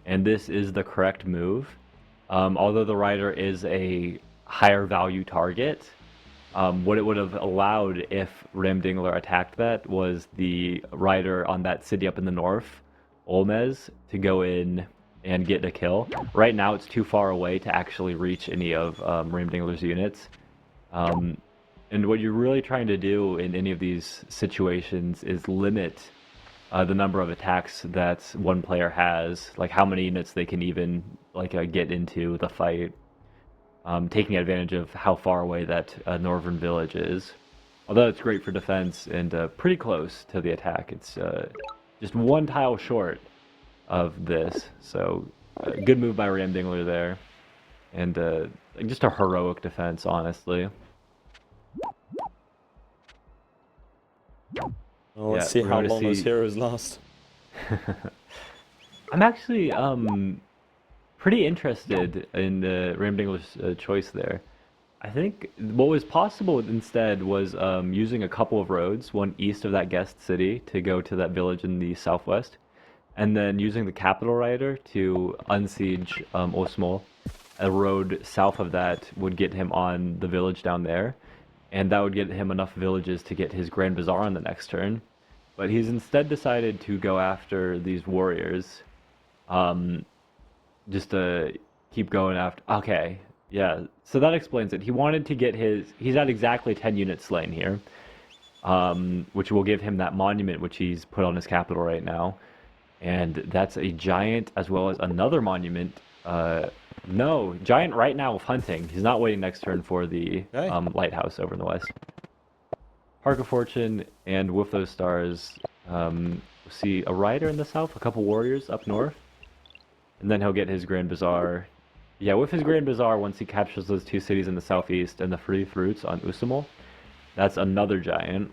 And this is the correct move. Although the rider is a higher value target, what it would have allowed if Ramdingler attacked that was the rider on that city up in the north, Olmez, to go in and get a kill. Right now it's too far away to actually reach any of Ramdingler's units. And what you're really trying to do in any of these situations is limit the number of attacks that one player has, like how many units they can even get into the fight, taking advantage of how far away that northern village is. Although it's great for defense and pretty close to the attack. It's just 1 tile short of this, so good move by Ramdingler there, and just a heroic defense, honestly. Well, let's see how long those heroes last. I'm actually pretty interested in Ramdingler's choice there. I think what was possible instead was using a couple of roads, one east of that guest city to go to that village in the southwest, and then using the capital rider to unsiege Osmol. A road south of that would get him on the village down there, and that would get him enough villages to get his Grand Bazaar on the next turn. But he's instead decided to go after these warriors, just to keep going after. Okay, Yeah, so that explains it. He wanted to get he's at exactly 10 units slain here, which will give him that monument which he's put on his capital right now. And that's a giant as well as another monument. No, giant right now with hunting. He's not waiting next turn for the lighthouse over in the west. Park of Fortune, and with those stars, we'll see a rider in the south, a couple warriors up north, and then he'll get his Grand Bazaar. Yeah, with his Grand Bazaar, once he captures those 2 cities in the southeast and the free fruits on Usamul, that's another giant.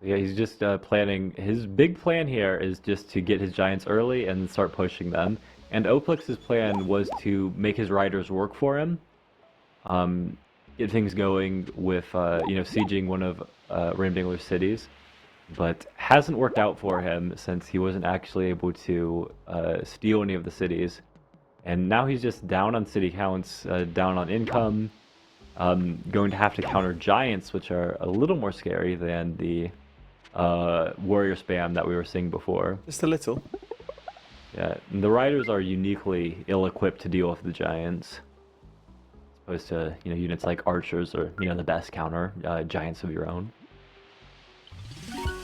Yeah, he's just planning. His big plan here is just to get his giants early and start pushing them. And Oplix's plan was to make his riders work for him, get things going with sieging one of Ramdingler's cities, but hasn't worked out for him since he wasn't actually able to steal any of the cities. And now he's just down on city counts, down on income, going to have to counter giants, which are a little more scary than the warrior spam that we were seeing before. Just a little. Yeah, and the riders are uniquely ill-equipped to deal with the giants, as opposed to units like archers or the best counter giants of your own.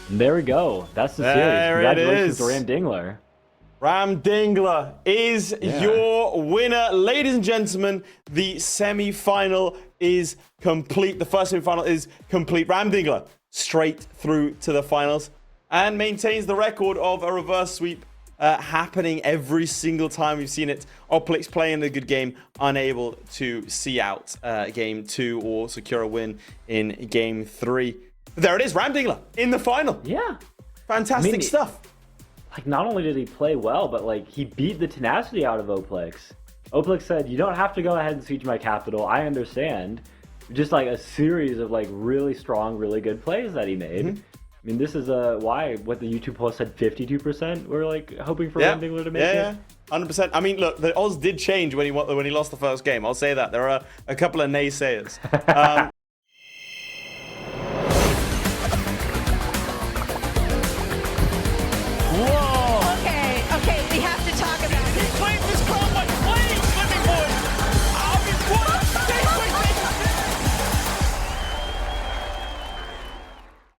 And there we go. That's the series. Congratulations to Ramdingler. Ramdingler is your winner. Ladies and gentlemen, the semi-final is complete. The first semi-final is complete. Ramdingler straight through to the finals and maintains the record of a reverse sweep happening every single time we've seen it. Oplix playing a good game, unable to see out game 2 or secure a win in game 3. There it is, Ramdingler in the final. Yeah. Fantastic stuff. Like, not only did he play well, but like he beat the tenacity out of Oplix. Oplix said, "You don't have to go ahead and siege my capital. I understand." Just like a series of like really strong, really good plays that he made. I mean, this is what the YouTube poll said 52% were like hoping for Ramdingler to make it. Yeah, 100%. I mean, look, the odds did change when he lost the first game. I'll say that. There are a couple of naysayers.